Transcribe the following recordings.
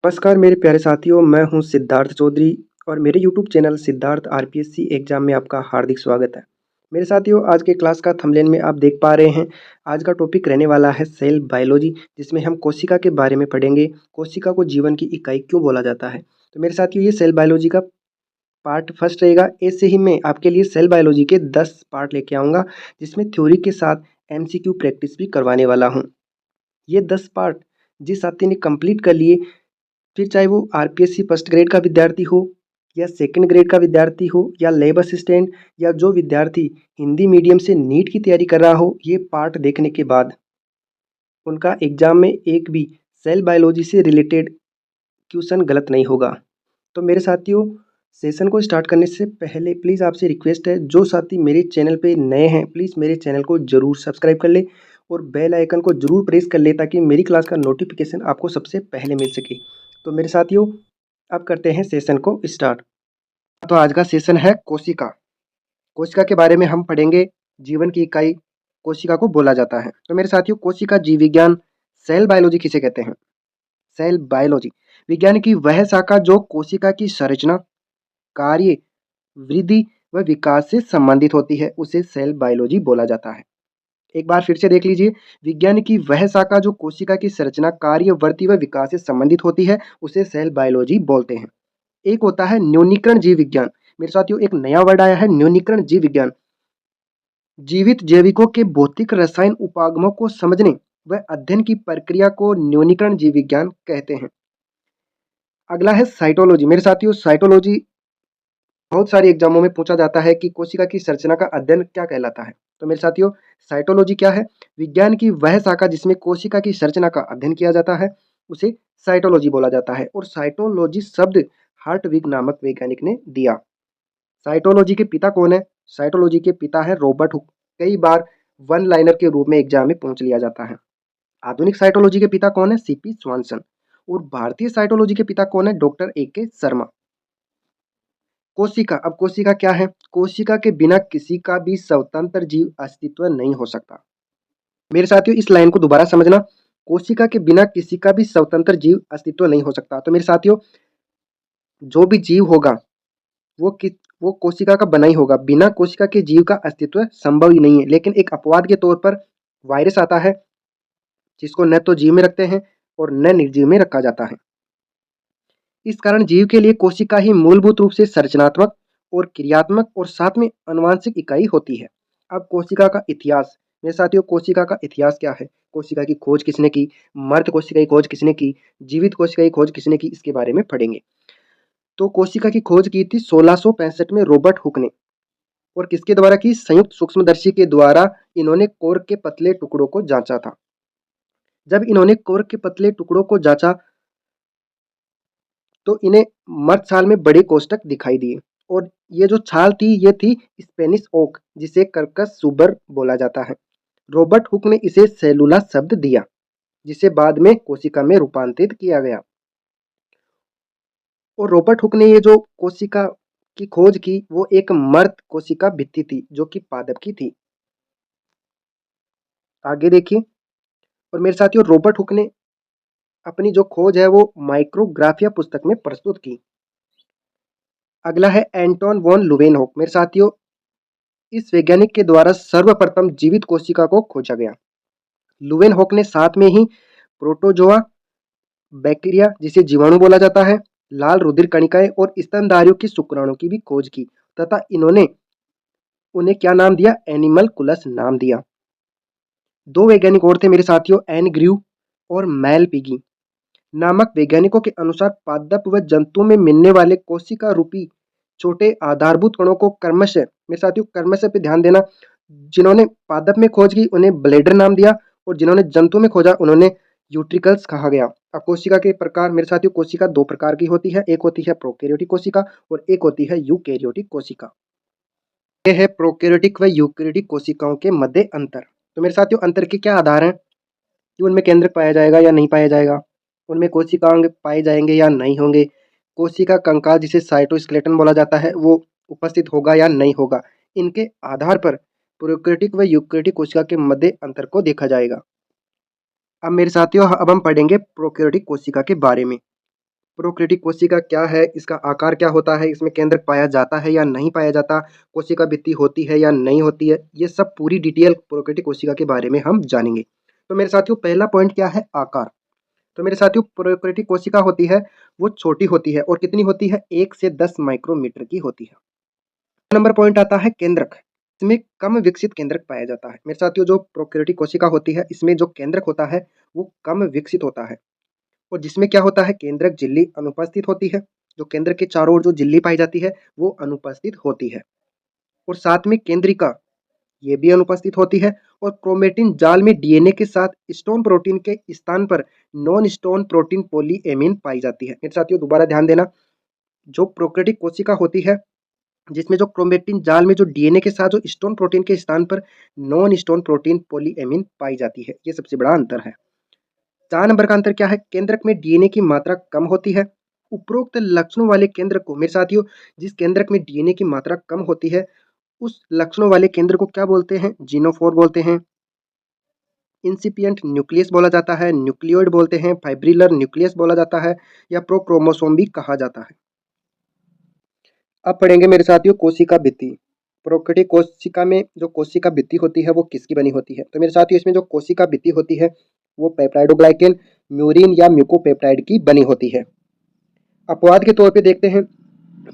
नमस्कार मेरे प्यारे साथियों, मैं हूं सिद्धार्थ चौधरी और मेरे YouTube channel Siddharth RPSC exam में आपका हार्दिक स्वागत है। मेरे साथियों, आज के क्लास का थंबनेल में आप देख पा रहे हैं। आज का टॉपिक रहने वाला है सेल बायोलॉजी, जिसमें हम कोशिका के बारे में पढ़ेंगे। कोशिका को जीवन की इकाई क्यों बोला जाता है। तो मेरे साथियों, ये सेल बायोलॉजी का पार्ट फर्स्ट रहेगा। ऐसे ही मैं आपके लिए सेल बायोलॉजी के 10 पार्ट लेके आऊँगा, जिसमें थ्योरी के साथ एमसीक्यू प्रैक्टिस भी करवाने वाला हूँ। ये 10 पार्ट जिस साथी ने कंप्लीट कर लिए, फिर चाहे वो आरपीएससी फर्स्ट ग्रेड का विद्यार्थी हो या सेकंड ग्रेड का विद्यार्थी हो या लैब असिस्टेंट या जो विद्यार्थी हिंदी मीडियम से नीट की तैयारी कर रहा हो, ये पार्ट देखने के बाद उनका एग्जाम में एक भी सेल बायोलॉजी से रिलेटेड क्वेश्चन गलत नहीं होगा। तो मेरे साथियों, सेशन को स्टार्ट करने से पहले प्लीज़ आपसे रिक्वेस्ट है, जो साथी मेरे चैनल पे नए हैं प्लीज़ मेरे चैनल को ज़रूर सब्सक्राइब कर ले और बेल आइकन को ज़रूर प्रेस कर ले, ताकि मेरी क्लास का नोटिफिकेशन आपको सबसे पहले मिल सके। तो मेरे साथियों, अब करते हैं सेशन को स्टार्ट। तो आज का सेशन है कोशिका। कोशिका के बारे में हम पढ़ेंगे। जीवन की इकाई कोशिका को बोला जाता है। तो मेरे साथियों, कोशिका जीव विज्ञान सेल बायोलॉजी किसे कहते हैं। सेल बायोलॉजी विज्ञान की वह शाखा जो कोशिका की संरचना, कार्य, वृद्धि व विकास से संबंधित होती है, उसे सेल बायोलॉजी बोला जाता है। एक बार फिर से देख लीजिए। विज्ञान की वह शाखा जो कोशिका की संरचना, कार्य, वृद्धि व विकास से संबंधित होती है, उसे सेल बायोलॉजी बोलते हैं। एक होता है न्यूनीकरण जीव विज्ञान। मेरे साथियों, एक नया वर्ड आया है, न्यूनीकरण जीव विज्ञान। जीवित जैविकों के भौतिक रसायन उपागमों को समझने व अध्ययन की प्रक्रिया को न्यूनीकरण जीव विज्ञान कहते हैं। अगला है साइटोलॉजी। मेरे साथियों, साइटोलॉजी बहुत सारे एग्जामों में पूछा जाता है कि कोशिका की संरचना का अध्ययन क्या कहलाता है। तो मेरे साथियों, साइटोलॉजी क्या है। विज्ञान की वह शाखा जिसमें कोशिका की संरचना का अध्ययन किया जाता है, उसे साइटोलॉजी बोला जाता है। और साइटोलॉजी शब्द हार्टविग नामक वैज्ञानिक ने दिया। साइटोलॉजी के पिता कौन है। साइटोलॉजी के पिता है रॉबर्ट हुक। कई बार वन लाइनर के रूप में एग्जाम में पूछ लिया जाता है। आधुनिक साइटोलॉजी के पिता कौन है। CP Swanson. और भारतीय साइटोलॉजी के पिता कौन है। Doctor AK. शर्मा। कोशिका, अब कोशिका क्या है। कोशिका के बिना किसी का भी स्वतंत्र जीव अस्तित्व नहीं हो सकता। मेरे साथियों, इस लाइन को दोबारा समझना। कोशिका के बिना किसी का भी स्वतंत्र जीव अस्तित्व नहीं हो सकता। तो मेरे साथियों, जो भी जीव होगा वो कि वो कोशिका का बना ही होगा। बिना कोशिका के जीव का अस्तित्व संभव ही नहीं है। लेकिन एक अपवाद के तौर पर वायरस आता है, जिसको न तो जीव में रखते हैं और न निर्जीव में रखा जाता है। इस कारण जीव के लिए कोशिका ही मूलभूत रूप से संरचनात्मक और क्रियात्मक और साथ में आनुवांशिक इकाई होती है। अब कोशिका का इतिहास। मेरे साथियों, कोशिका का इतिहास क्या है। कोशिका की खोज किसने की, मृत कोशिका की खोज किसने की, जीवित कोशिका की खोज किसने की, इसके बारे में पढ़ेंगे। तो कोशिका की खोज की थी 1665 में रॉबर्ट हुक ने। और किसके द्वारा की। संयुक्त सूक्ष्मदर्शी के द्वारा इन्होंने कोर के पतले टुकड़ों को जांचा था। जब इन्होंने कोर के पतले टुकड़ों को जांचा तो इन्हें मर्द छाल में बड़े कोष्ठक दिखाई दिए। और ये जो छाल थी, ये थी स्पेनिश ओक, जिसे कर्कश सुबर बोला जाता है। रॉबर्ट हुक ने इसे सेलुला शब्द दिया, जिसे बाद में कोशिका में रूपांतरित किया गया। और रॉबर्ट हुक ने ये जो कोशिका की खोज की, वो एक मर्द कोशिका भित्ति थी, जो कि पादप की थी। आगे देखिए। और मेरे साथियों, रॉबर्ट हुक ने अपनी जो खोज है वो माइक्रोग्राफिया पुस्तक में प्रस्तुत की। अगला है एंटोन वॉन लुवेनहोक। मेरे साथियों, इस वैज्ञानिक के द्वारा सर्वप्रथम जीवित कोशिका को खोजा गया। लुवेनहोक ने साथ में ही प्रोटोजोआ, बैक्टीरिया जिसे जीवाणु बोला जाता है, लाल रुधिर कणिकाएं और स्तनधारियों की शुक्राणु की भी खोज की, तथा इन्होंने उन्हें क्या नाम दिया। एनिमलकुलस नाम दिया। दो वैज्ञानिक और थे मेरे साथियों, एन ग्र्यू और मैल पिगी नामक वैज्ञानिकों के अनुसार पादप व जंतु में मिलने वाले कोशिका रूपी छोटे आधारभूत कणों को कर्मश, मेरे साथियों कर्मश पे ध्यान देना, जिन्होंने पादप में खोज की उन्हें ब्लेडर नाम दिया और जिन्होंने जंतु में खोजा उन्होंने यूट्रिकल्स कहा गया। अब कोशिका के प्रकार। मेरे साथियों, कोशिका दो प्रकार की होती है। एक होती है प्रोकैरियोटिक कोशिका और एक होती है यूकैरियोटिक कोशिका। यह है प्रोकैरियोटिक व यूकैरियोटिक कोशिकाओं के मध्य अंतर। तो मेरे साथियों, अंतर के क्या आधार हैं कि उनमें केंद्रक पाया जाएगा या नहीं पाया जाएगा, उनमें कोशिकाएं पाए जाएंगे या नहीं होंगे, कोशिका कंकाल जिसे साइटोस्केलेटन बोला जाता है वो उपस्थित होगा या नहीं होगा। इनके आधार पर प्रोकैरियोटिक व यूकैरियोटिक कोशिका के मध्य अंतर को देखा जाएगा। अब मेरे साथियों, अब हम पढ़ेंगे प्रोकैरियोटिक कोशिका के बारे में। प्रोकैरियोटिक कोशिका क्या है, इसका आकार क्या होता है, इसमें केंद्रक पाया जाता है या नहीं पाया जाता, कोशिका भित्ति होती है या नहीं होती है, ये सब पूरी डिटेल प्रोकैरियोटिक कोशिका के बारे में हम जानेंगे। तो मेरे साथियों पहला पॉइंट क्या है, आकार। तो मेरे साथियों प्रोकैरियोटिक कोशिका होती है वो छोटी होती है और कितनी होती है, 1 से 10 माइक्रोमीटर की होती है। नंबर पॉइंट आता है केंद्रक। इसमें कम विकसित केंद्रक पाया जाता है। मेरे साथियों जो प्रोकैरियोटिक कोशिका होती है इसमें जो केंद्रक होता है वो कम विकसित होता है और जिसमें क्या होता है, केंद्रक झिल्ली अनुपस्थित होती है। जो केंद्रक के चारों ओर जो झिल्ली पाई जाती है वो अनुपस्थित होती है और साथ में केंद्रिका ये भी अनुपस्थित होती है और क्रोमेटिन जाल में डीएनए के साथ स्टोन प्रोटीन के स्थान पर नॉन स्टोन प्रोटीन पॉलीएमीन पाई जाती है। मेरे साथियों दोबारा ध्यान देना, जो प्रोकैरियोटिक कोशिका होती है जिसमें जो क्रोमेटिन जाल में जो डीएनए के साथ जो स्टोन प्रोटीन के स्थान पर नॉन स्टोन प्रोटीन पॉलीएमीन पाई जाती है, ये सबसे बड़ा अंतर है। 4 नंबर का अंतर क्या है, केंद्रक में डीएनए की मात्रा कम होती है। उपरोक्त लक्षणों वाले केंद्रक को, मेरे साथियों जिस केंद्रक में डीएनए की मात्रा कम होती है उस लक्षणों वाले केंद्र को क्या बोलते हैं, जीनोफोर बोलते हैं, इंसिपिएंट न्यूक्लियस बोला जाता है, न्यूक्लियोइड बोलते हैं, फाइब्रिलर न्यूक्लियस बोला जाता है या प्रोक्रोमोसोम भी कहा जाता है। अब पढ़ेंगे मेरे साथियों कोशिका भित्ति। प्रोकैरियोटिक कोशिका में जो कोशिका भित्ति होती है वो किसकी बनी होती है, तो मेरे साथियों इसमें जो कोशिका भित्ति होती है वो पेप्टाइडोग्लाइकेन, म्यूरिन या म्यूकोपेप्टाइड की बनी होती है। अपवाद के तौर पे देखते हैं,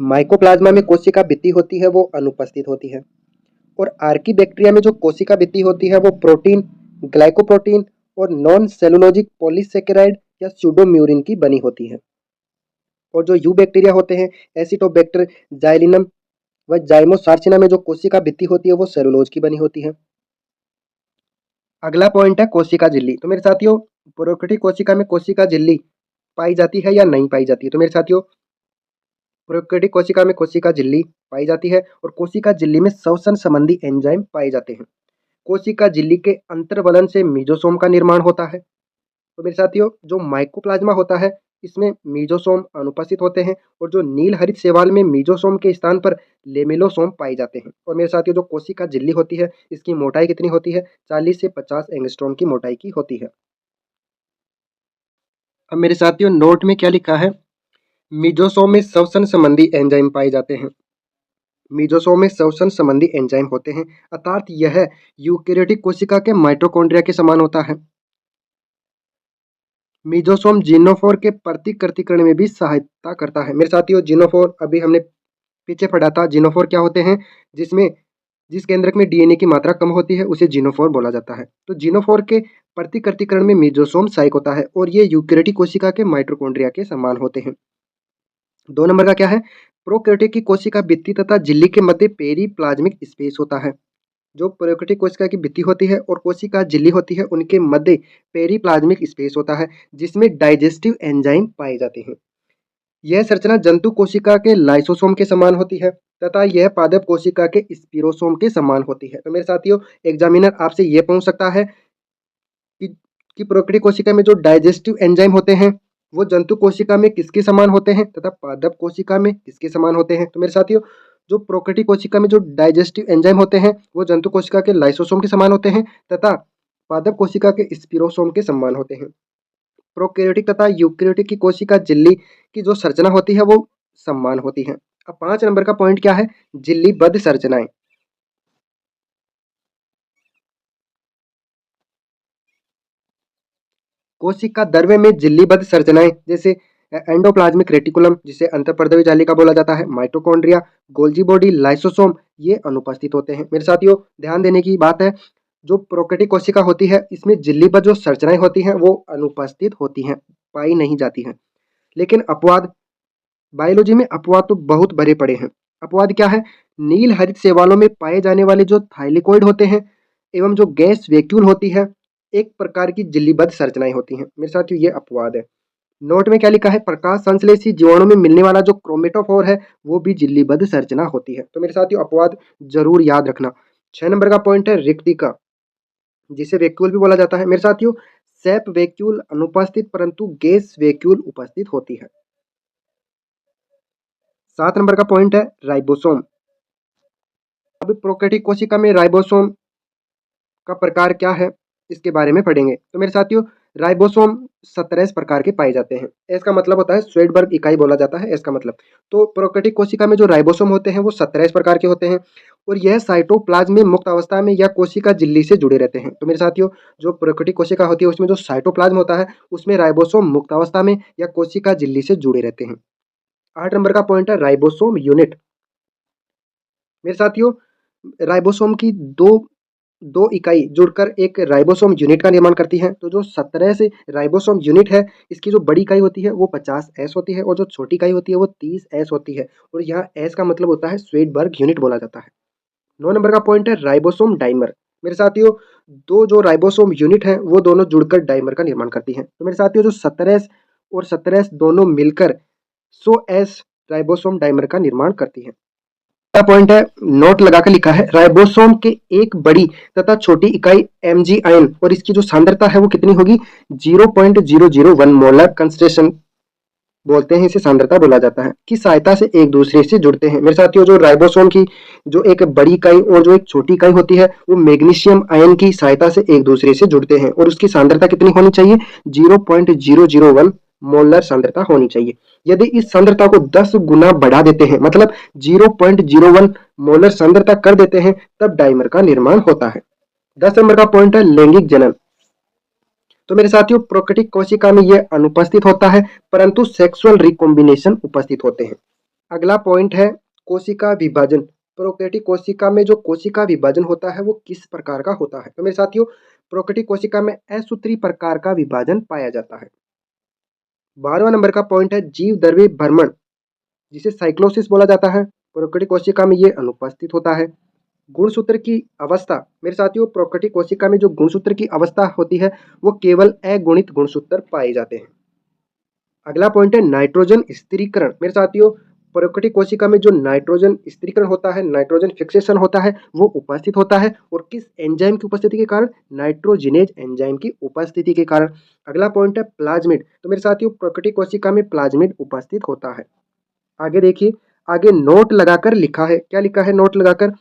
माइकोप्लाज्मा में कोशिका भित्ति होती है वो अनुपस्थित होती है और आर्कीबैक्टीरिया में जो कोशिका भित्ति होती है वो प्रोटीन, ग्लाइकोप्रोटीन और नॉन सेलुलोजिक पॉलीसेकेराइड या स्यूडोम्यूरिन की बनी होती है। और जो यू बैक्टीरिया होते हैं, एसिटोबैक्टर, जाइलिनम व जाइमोसार्चिना में जो कोशिका भित्ति होती है वो सेलुलोज की बनी होती है। अगला पॉइंट है कोशिका झिल्ली। तो मेरे साथियों प्रोकैरियोटिक कोशिका में कोशिका झिल्ली पाई जाती है या नहीं पाई जाती है, तो मेरे साथियों प्रोकैरियोटिक कोशिका में कोशिका झिल्ली पाई जाती है और कोशिका झिल्ली में श्वसन संबंधी एंजाइम पाए जाते हैं। कोशिका झिल्ली के अंतर्वलन से मीजोसोम का निर्माण होता है। तो मेरे साथियों जो माइकोप्लाज्मा होता है इसमें मीजोसोम अनुपस्थित होते हैं और जो नील हरित शैवाल में मीजोसोम के स्थान पर लेमेलोसोम पाए जाते हैं। और मेरे साथियों जो कोशिका झिल्ली होती है इसकी मोटाई कितनी होती है, 40 से 50 एंगस्ट्रॉम की मोटाई की होती है। अब मेरे साथियों नोट में क्या लिखा है, मीजोसोम में श्वसन संबंधी एंजाइम पाए जाते हैं। मीजोसोम में श्वसन संबंधी एंजाइम होते हैं अर्थात यह यूकेरियोटिक कोशिका के माइटोकॉन्ड्रिया के समान होता है। मीजोसोम जीनोफोर के प्रतिकृतिकरण में भी सहायता करता है। मेरे साथियों जीनोफोर अभी हमने पीछे पढ़ा था, जीनोफोर क्या होते हैं, जिसमें जिस केंद्रक में डीएनए की मात्रा कम होती है उसे जीनोफोर बोला जाता है। तो जीनोफोर के प्रतिकृतिकरण में मीजोसोम सहायक होता है और ये यूकेरियोटिक कोशिका के माइटोकॉन्ड्रिया के समान होते हैं। 2 नंबर का क्या है, प्रोकैरियोटिक की कोशिका भित्ति तथा झिल्ली के मध्य पेरीप्लाज्मिक स्पेस होता है। जो प्रोकैरियोटिक कोशिका की भित्ति होती है और कोशिका झिल्ली होती है उनके मध्य पेरीप्लाज्मिक स्पेस होता है जिसमें डाइजेस्टिव एंजाइम पाए जाते हैं। यह संरचना जंतु कोशिका के लाइसोसोम के समान होती है तथा यह पादप कोशिका के स्पिरोसोम के समान होती है। तो मेरे साथियों एग्जामिनर आपसे यह पूछ सकता है कि, कि प्रोकैरियोटिक कोशिका में जो डाइजेस्टिव एंजाइम होते हैं वो जंतु कोशिका में किसके समान होते हैं तथा पादप कोशिका में किसके समान होते हैं। तो मेरे साथियों जो प्रोकैरियोटिक कोशिका में जो डाइजेस्टिव एंजाइम होते हैं वो जंतु कोशिका के लाइसोसोम के समान होते हैं तथा पादप कोशिका के स्पिरोसोम के समान होते हैं। प्रोकैरियोटिक तथा यूकेरियोटिक की कोशिका झिल्ली की जो संरचना होती है वो समान होती है। अब 5 नंबर का पॉइंट क्या है, झिल्लीबद्ध संरचनाएं। कोशिका द्रव्य में झिल्लीबद्ध संरचनाएं जैसे एंडोप्लाज्मिक रेटिकुलम जिसे अंतःपर्दवी जालिका बोला जाता है, माइटोकॉन्ड्रिया, गोल्जी बॉडी, लाइसोसोम ये अनुपस्थित होते हैं। मेरे साथियों ध्यान देने की बात है, जो प्रोकैरियोटिक कोशिका होती है इसमें झिल्लीबद्ध जो संरचनाएं होती हैं वो अनुपस्थित होती हैं, पाई नहीं जाती हैं। लेकिन अपवाद, बायोलॉजी में अपवाद तो बहुत भरे पड़े हैं। अपवाद क्या है, नील हरित शैवालों में पाए जाने वाले जो थाइलेकोइड होते हैं एवं जो गैस वैक्यूल होती है एक प्रकार की झिल्लीबद्ध संरचनाएं होती हैं। मेरे साथियों ये अपवाद है। नोट में क्या लिखा है, प्रकाश संश्लेषी जीवाणु में मिलने वाला जो क्रोमेटोफोर है वो भी झिल्लीबद्ध संरचना होती है। तो मेरे साथियों अपवाद जरूर याद रखना। 6 नंबर का पॉइंट है रिक्तिका जिसे वैक्यूल भी बोला जाता है। मेरे साथियों सेप वैक्यूल अनुपस्थित परंतु गैस वैक्यूल उपस्थित होती है। 7 नंबर का पॉइंट है राइबोसोम। अब प्रोकैरियोटिक कोशिका में राइबोसोम का प्रकार क्या है इसके बारे में पढ़ेंगे। तो मेरे साथियों राइबोसोम 17 प्रकार के पाए जाते हैं। एस का मतलब होता है स्वेडबर्ग इकाई बोला जाता है एस का मतलब। तो प्रोकैरियोटिक कोशिका में जो राइबोसोम होते हैं वो 17 प्रकार के होते हैं और यह साइटोप्लाज्म में मुक्त अवस्था में या कोशिका झिल्ली से जुड़े रहते हैं। तो मेरे साथियों, जो प्रोकैरियोटिक कोशिका होती है उसमें जो साइटोप्लाज्म होता है उसमें राइबोसोम मुक्त अवस्था में या कोशिका झिल्ली से जुड़े रहते हैं। 8 नंबर का पॉइंट है राइबोसोम यूनिट। मेरे साथियों, राइबोसोम की दो दो इकाई जुड़कर एक राइबोसोम यूनिट का निर्माण करती है। तो जो 17 से राइबोसोम यूनिट है, इसकी जो बड़ी इकाई होती है वो 50S होती है और जो छोटी इकाई होती है वो 30S होती है और यहाँ एस का मतलब होता है स्वेडबर्ग यूनिट बोला जाता है। 9 नंबर का पॉइंट है राइबोसोम डाइमर। मेरे साथियों, दो जो राइबोसोम यूनिट हैं वो दोनों जुड़कर डाइमर का निर्माण करती हैं। तो मेरे साथियों, जो 17 और 17 दोनों मिलकर 100S राइबोसोम डाइमर का निर्माण करती हैं। पहला पॉइंट है, नोट लगाकर लिखा है, राइबोसोम के एक बड़ी तथा छोटी इकाई MgIN और इसकी जो सांद्रता है वो कितनी होगी 0.001 मोलर कंसंट्रेशन बोलते हैं, इसे सांद्रता बोला जाता है, की सहायता से एक दूसरे से जुड़ते हैं। मेरे साथियों, जो राइबोसोम की जो एक बड़ी इकाई और जो एक छोटी इकाई होती है वो मैग्नीशियम आयन की सहायता से एक दूसरे से जुड़ते हैं और उसकी सांद्रता कितनी होनी चाहिए 0.001 मोलर सांद्रता होनी चाहिए। यदि इस सांद्रता को 10 गुना बढ़ा देते हैं, मतलब 0.01 मोलर सांद्रता कर देते हैं, तब डाइमर का निर्माण होता है। 10 नंबर का पॉइंट है लैंगिक जनन। तो मेरे साथियों, प्रोकैरियोटिक कोशिका में यह अनुपस्थित होता है परंतु सेक्सुअल रिकॉम्बिनेशन उपस्थित होते हैं। अगला पॉइंट है कोशिका विभाजन। प्रोकैरियोटिक कोशिका में जो कोशिका विभाजन होता है वो किस प्रकार का होता है? तो मेरे साथियों, प्रोकैरियोटिक कोशिका में असूत्री प्रकार का विभाजन पाया जाता है। 12वां नंबर का पॉइंट है जीव द्रव्य भ्रमण, जिसे साइक्लोसिस बोला जाता है। प्रोकैरियोटिक कोशिका में ये अनुपस्थित होता है। गुणसूत्र की अवस्था। मेरे साथियों, प्रोकैरियोटिक कोशिका में जो गुणसूत्र की अवस्था होती है वो केवल अगुणित गुणसूत्र पाए जाते हैं। अगला पॉइंट है नाइट्रोजन स्थिरीकरण। मेरे साथियों, प्रोकैरियोटिक कोशिका में जो नाइट्रोजन स्थिरीकरण होता है, नाइट्रोजन फिक्सेशन होता है, वो उपस्थित होता है और किस एंजाइम की उपस्थिति के कारण? नाइट्रोजिनेज एंजाइम की उपस्थिति के कारण। अगला पॉइंट है प्लाज्मिड। तो मेरे साथियों, प्रोकैरियोटिक कोशिका में प्लाज्मिड उपस्थित होता है। आगे देखिए, आगे नोट लगाकर लिखा है, क्या लिखा है नोट लगाकर?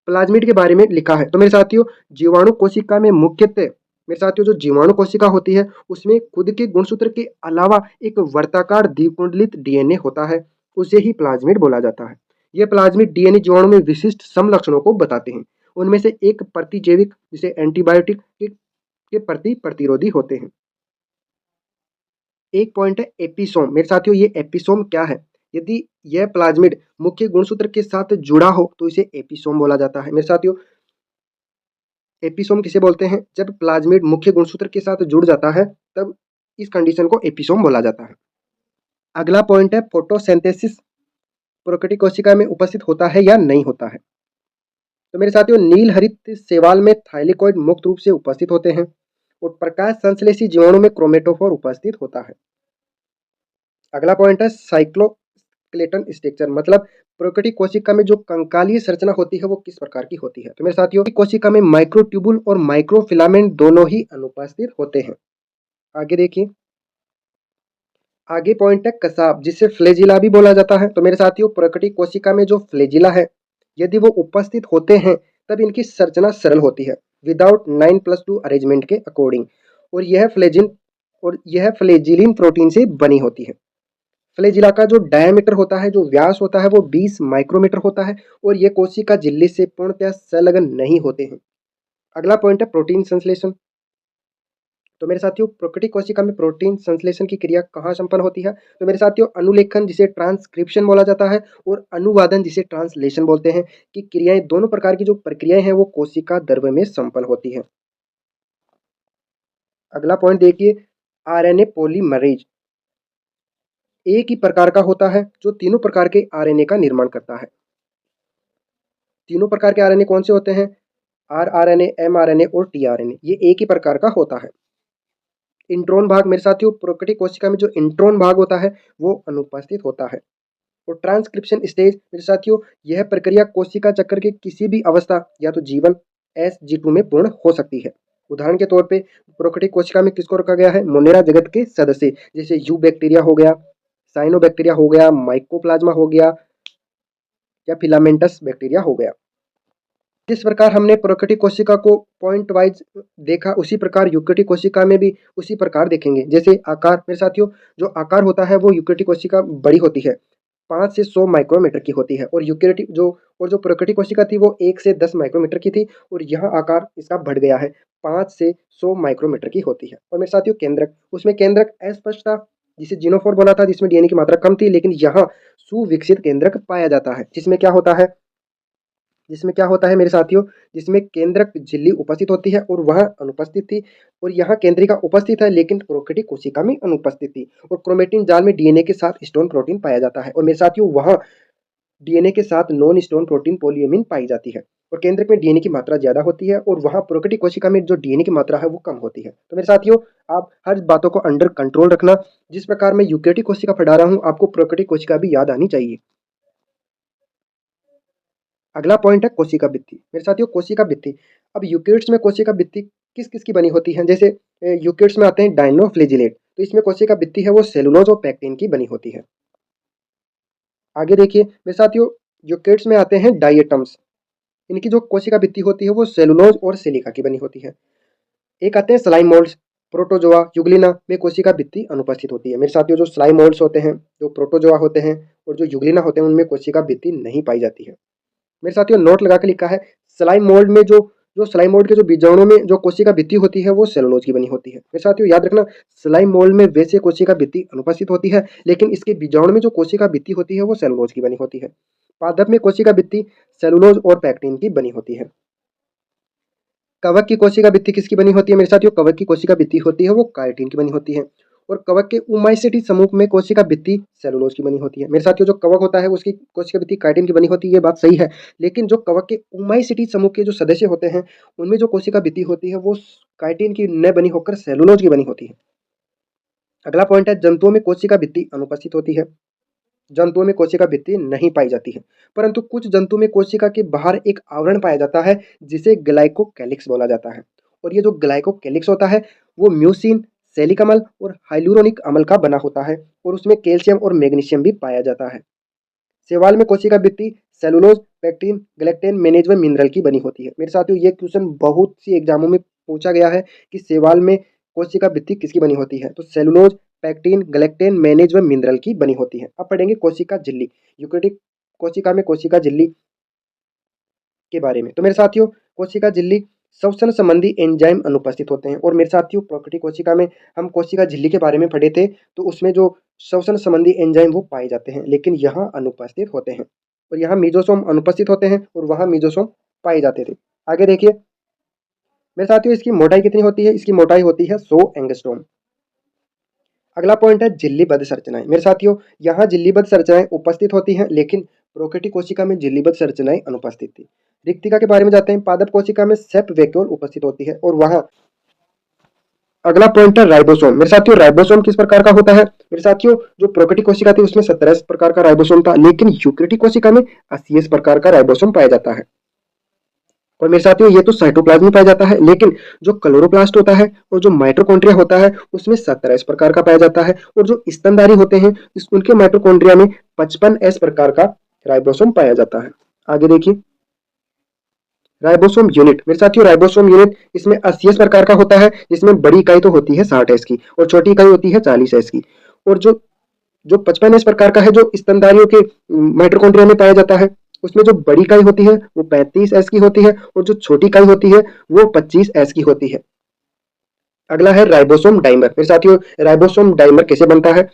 प्लाज्मिड के बारे में लिखा है। तो मेरे साथियों, जीवाणु कोशिका में मुख्यतः मेरे साथियों जो जीवाणु कोशिका होती है उसमें खुद के गुणसूत्र के अलावा एक वर्ताकार द्विकुंडलित DNA होता है, उसे ही प्लाज्मिड बोला जाता है। यह प्लाज्मिड DNA जीवाणु में विशिष्ट समलक्षणों को बताते हैं। उनमें से एक प्रतिजैविक जिसे एंटीबायोटिक के प्रति प्रतिरोधी होते हैं। एक पॉइंट है एपिसोम। मेरे साथियों, ये एपिसोम क्या है? यदि यह प्लाज्मिड मुख्य गुणसूत्र के साथ जुड़ा हो तो इसे एपिसोम बोला जाता है। मेरे साथियों, एपिसोम किसे बोलते हैं? जब प्लाज्मिड मुख्य गुणसूत्र के साथ जुड़ जाता है तब इस कंडीशन को एपिसोम बोला जाता है। अगला पॉइंट है फोटोसिंथेसिस। प्रोकैरियोटिक कोशिका में उपस्थित होता है या नहीं होता है? तो मेरे साथियों, नील हरित शैवाल में थाइलेकोइड मुक्त रूप से उपस्थित होते हैं और प्रकाश संश्लेषी जीवाणु में क्रोमेटोफोर उपस्थित होता है। अगला पॉइंट है साइक्लोस्केलेटन स्ट्रक्चर, मतलब प्रोकैरियोटिक कोशिका में जो कंकालीय संरचना होती है वो किस प्रकार की होती है? तो मेरे साथियों, कोशिका में माइक्रोट्यूबुल और माइक्रोफिलामेंट दोनों ही अनुपस्थित होते हैं। आगे देखिए, आगे पॉइंट है कसाब, जिसे फ्लैजिला भी बोला जाता है। तो मेरे साथियों, प्रोकैरियोटिक कोशिका में जो फ्लैजिला है यदि वो उपस्थित होते हैं तब इनकी संरचना सरल होती है विदाउट 9+2 अरेंजमेंट के अकॉर्डिंग और यह फ्लैजिलिन प्रोटीन से बनी होती है। फ्लैजिला का जो डायमीटर होता है, जो व्यास होता है वो 20 माइक्रोमीटर होता है और ये कोशिका झिल्ली से पूर्णतः संलग्न नहीं होते हैं। अगला पॉइंट है प्रोटीन संश्लेषण। तो मेरे साथियों, प्रोकैरियोटिक कोशिका में प्रोटीन संश्लेषण की क्रिया कहाँ संपन्न होती है? तो मेरे साथियों, अनुलेखन जिसे ट्रांसक्रिप्शन बोला जाता है और अनुवादन जिसे ट्रांसलेशन बोलते हैं, कि क्रियाएं दोनों प्रकार की जो प्रक्रियाएं हैं वो कोशिका द्रव्य में संपन्न होती है। अगला पॉइंट देखिए, RNA पॉलीमरेज एक ही प्रकार का होता है जो तीनों प्रकार के RNA का निर्माण करता है। तीनों प्रकार के RNA कौन से होते हैं? rRNA, mRNA और tRNA, ये एक ही प्रकार का होता है। इंट्रोन भाग, मेरे साथियों, प्रोकैरियोटिक कोशिका में जो इंट्रोन भाग होता है वो अनुपस्थित होता है। और ट्रांसक्रिप्शन स्टेज, मेरे साथियों, यह प्रक्रिया कोशिका चक्र के किसी भी अवस्था या तो जीवन SG2 में पूर्ण हो सकती है। उदाहरण के तौर पे प्रोकैरियोटिक कोशिका में किसको रखा गया है? मोनेरा जगत के सदस्य, जैसे यू बैक्टीरिया हो गया, साइनोबैक्टीरिया हो गया, माइकोप्लाज्मा हो गया या फिलामेंटस बैक्टीरिया हो गया। जिस प्रकार हमने प्रोकैरियोटिक कोशिका को पॉइंट वाइज देखा, उसी प्रकार यूकेरियोटिक कोशिका में भी उसी प्रकार देखेंगे। जैसे आकार, मेरे साथियों, जो आकार होता है वो यूकेरियोटिक कोशिका बड़ी होती है, 5 से 100 माइक्रोमीटर की होती है, और यूकेरियोटिक जो प्रोकैरियोटिक कोशिका थी वो 1 से 10 माइक्रोमीटर की थी, और यहाँ आकार इसका बढ़ गया है, 5 से 100 माइक्रोमीटर की होती है। और मेरे साथियों केंद्रक, उसमें केंद्रक अस्पष्ट था, जिसे जिनोफोर बोला था, जिसमें डीएनए की मात्रा कम थी, लेकिन यहाँ सुविकसित केंद्रक पाया जाता है, जिसमें क्या होता है मेरे साथियों, जिसमें केंद्रक झिल्ली उपस्थित होती है और वह अनुपस्थित थी, और यहाँ केंद्रिका उपस्थित है लेकिन प्रोकैरियोटिक कोशिका में अनुपस्थित थी। और क्रोमेटिन जाल में डीएनए के साथ स्टोन प्रोटीन पाया जाता है, और मेरे साथियों वहाँ डीएनए के साथ नॉन स्टोन प्रोटीन पॉलीएमिन पाई जाती है, और केंद्रक में डीएनए की मात्रा ज्यादा होती है, और वहाँ प्रोकैरियोटिक कोशिका में जो डीएनए की मात्रा है वो कम होती है। तो मेरे साथियों, आप हर बातों को अंडर कंट्रोल रखना। जिस प्रकार मैं यूकेरियोटिक कोशिका पढ़ा रहा हूँ, आपको प्रोकैरियोटिक कोशिका भी याद आनी चाहिए। अगला पॉइंट है कोशिका भित्ति। मेरे साथियों कोशिका भित्ति, अब यूकेरियोट्स में कोशिका भित्ति किस किस की बनी होती है? जैसे यूकेरियोट्स में आते हैं डायनोफ्लेजिलेट, तो इसमें कोशिका भित्ति है वो सेलुलोज और पैक्टिन की बनी होती है। आगे देखिए मेरे साथियों, यूकेरियोट्स में आते हैं डायटम्स, इनकी जो कोशिका भित्ति होती है वो सेलुलोज और सिलिका की बनी होती है। एक आते हैं स्लाइम मोल्ड्स, प्रोटोजोआ, यूग्लिना में कोशिका भित्ति अनुपस्थित होती है। मेरे साथियों जो स्लाइम मोल्ड्स होते हैं, जो प्रोटोजोआ होते हैं और जो यूग्लिना होते हैं, उनमें कोशिका भित्ति नहीं पाई जाती है। मेरे साथियों नोट लगा के लिखा है, स्लाइम मोल्ड में जो जो स्लाइम मोल्ड के जो बीजाणु में जो कोशिका भित्ति होती है वो सेलुलोज की बनी होती है। मेरे साथियों याद रखना, स्लाइम मोल्ड में वैसे कोशिका भित्ति अनुपस्थित होती है, लेकिन इसके बीजाणु में जो कोशिका भित्ति होती है वो सेलुलोज की बनी होती है। पादप में कोशिका भित्ति सेलुलोज और पैक्टिन की बनी होती है। कवक की कोशिका भित्ति किसकी बनी होती है? मेरे साथियों कवक की कोशिका भित्ति होती है वो काइटिन की बनी होती है, और कवक के उमाइसिटी समूह में कोशिका भित्ति सेलुलोज की बनी होती है। मेरे साथियों जो कवक होता है उसकी कोशिका भित्ति काइटिन की बनी होती है, ये बात सही है, लेकिन जो कवक के उमाइसिटी समूह के जो सदस्य होते हैं उनमें जो कोशिका भित्ति होती है वो काइटिन की न बनी होकर सेलुलोज की बनी होती है। अगला पॉइंट है, जंतुओं में कोशिका भित्ति अनुपस्थित होती है। जंतुओं में कोशिका भित्ति नहीं पाई जाती है, परंतु कुछ जंतु में कोशिका के बाहर एक आवरण पाया जाता है जिसे ग्लाइकोकैलिक्स बोला जाता है, और ये जो ग्लाइकोकैलिक्स होता है वो म्यूसिन, सैलिक अम्ल और हाइलुरोनिक अम्ल का बना होता है, और उसमें कैल्शियम और मैग्नीशियम भी पाया जाता है। शैवाल में कोशिका भित्ति सेलुलोज, पैक्टिन, ग्लैक्टेन, मैनेज व मिनरल की बनी होती है। मेरे साथियों ये क्वेश्चन बहुत सी एग्जामों में पूछा गया है कि शैवाल में कोशिका भित्ति किसकी बनी होती है, तो सेलुलोज, पैक्टिन, ग्लैक्टेन, मैनेज व मिनरल की बनी होती है। अब पढ़ेंगे कोशिका झिल्ली, यूकेरियोटिक कोशिका में कोशिका झिल्ली के बारे में। तो मेरे साथियों कोशिका झिल्ली श्वसन संबंधी एंजाइम अनुपस्थित होते हैं, और मेरे साथियों प्रोकैरियोटिक कोशिका में हम कोशिका झिल्ली के बारे में पढ़े थे, तो उसमें जो श्वसन संबंधी एंजाइम वो पाए जाते हैं, लेकिन यहाँ अनुपस्थित होते हैं, और यहाँ मीजोसोम अनुपस्थित होते हैं और वहाँ मीजोसोम पाए जाते थे। आगे देखिए मेरे साथियों इसकी मोटाई कितनी होती है? इसकी मोटाई होती है 100 एंगस्ट्रॉम। अगला पॉइंट है झिल्लीबद्ध संरचनाएं। मेरे साथियों यहाँ झिल्लीबद्ध संरचनाएं उपस्थित होती हैं, लेकिन प्रोकैरियोटिक कोशिका में झिल्लीबद्ध संरचनाएं अनुपस्थित थी। रिक्तिका के बारे में जाते हैं। पादप कोशिका में सेप वैक्यूल उपस्थित होती है, और वहाँ अगला पॉइंट है राइबोसोम। मेरे साथियों राइबोसोम किस प्रकार का होता है? मेरे साथियों जो प्रोकैरियोटिक कोशिका थी उसमें 17 प्रकार का राइबोसोम था, लेकिन यूकेरियोटिक कोशिका में 80 प्रकार का राइबोसोम पाया जाता है। और मेरे साथियों ये तो साइटोप्लाज्म में पाया जाता है, लेकिन जो क्लोरोप्लास्ट होता है और जो माइटोकॉन्ड्रिया होता है उसमें 17 प्रकार का पाया जाता है, और जो स्तनधारी होते हैं उनके माइटोकॉन्ड्रिया में 55 प्रकार का राइबोसोम पाया जाता है। आगे देखिए राइबोसोम यूनिट। मेरे साथियों राइबोसोम यूनिट इसमें 80 प्रकार का होता है, जिसमें बड़ी इकाई तो होती है 60 की और छोटी इकाई होती है 40 की, और जो जो 55 प्रकार का है जो स्तनधारियों के माइटोकॉन्ड्रिया में पाया जाता है, उसमें जो बड़ी इकाई होती है वो 35 की होती है, और जो छोटी इकाई होती है वो 25 की होती है। अगला है राइबोसोम डाइमर। मेरे साथियों राइबोसोम डाइमर कैसे बनता है?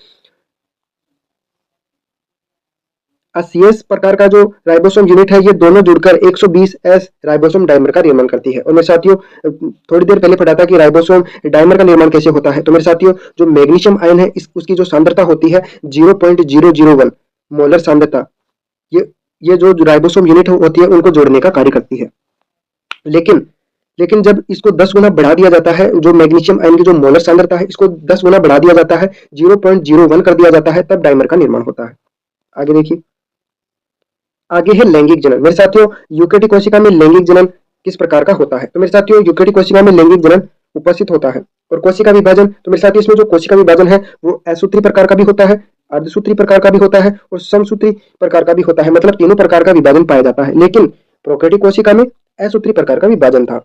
80 प्रकार का जो राइबोसोम यूनिट है ये दोनों जुड़कर 120 राइबोसोम डाइमर का निर्माण करती है। और मेरे साथियों थोड़ी देर पहले पढ़ा था कि राइबोसोम डाइमर का निर्माण कैसे होता है। तो मेरे साथियों जो मैग्नीशियम आयन है उसकी जो सांद्रता होती है 0.001 मोलर सांद्रता, ये जो राइबोसोम यूनिट होती है उनको जोड़ने का कार्य करती है। लेकिन जब इसको 10 गुना बढ़ा दिया जाता है, जो मैग्नीशियम आयन की जो मोलर सांद्रता है इसको 10 गुना बढ़ा दिया जाता है, 0.01 कर दिया जाता है, तब डाइमर का निर्माण होता है। आगे देखिए आगे है लैंगिक जनन। मेरे साथियों यूकेरियोटिक कोशिका में लैंगिक जनन किस प्रकार का होता है? तो मेरे साथियों यूकेरियोटिक कोशिका में लैंगिक जनन उपस्थित होता है। और कोशिका विभाजन, तो मेरे साथियों इसमें जो कोशिका विभाजन है वो असूत्री प्रकार का भी होता है, अर्धसूत्री प्रकार का भी होता है और समसूत्री प्रकार का भी होता है, मतलब तीनों प्रकार का विभाजन पाया जाता है। लेकिन प्रोकैरियोटिक कोशिका में असूत्री प्रकार का विभाजन था।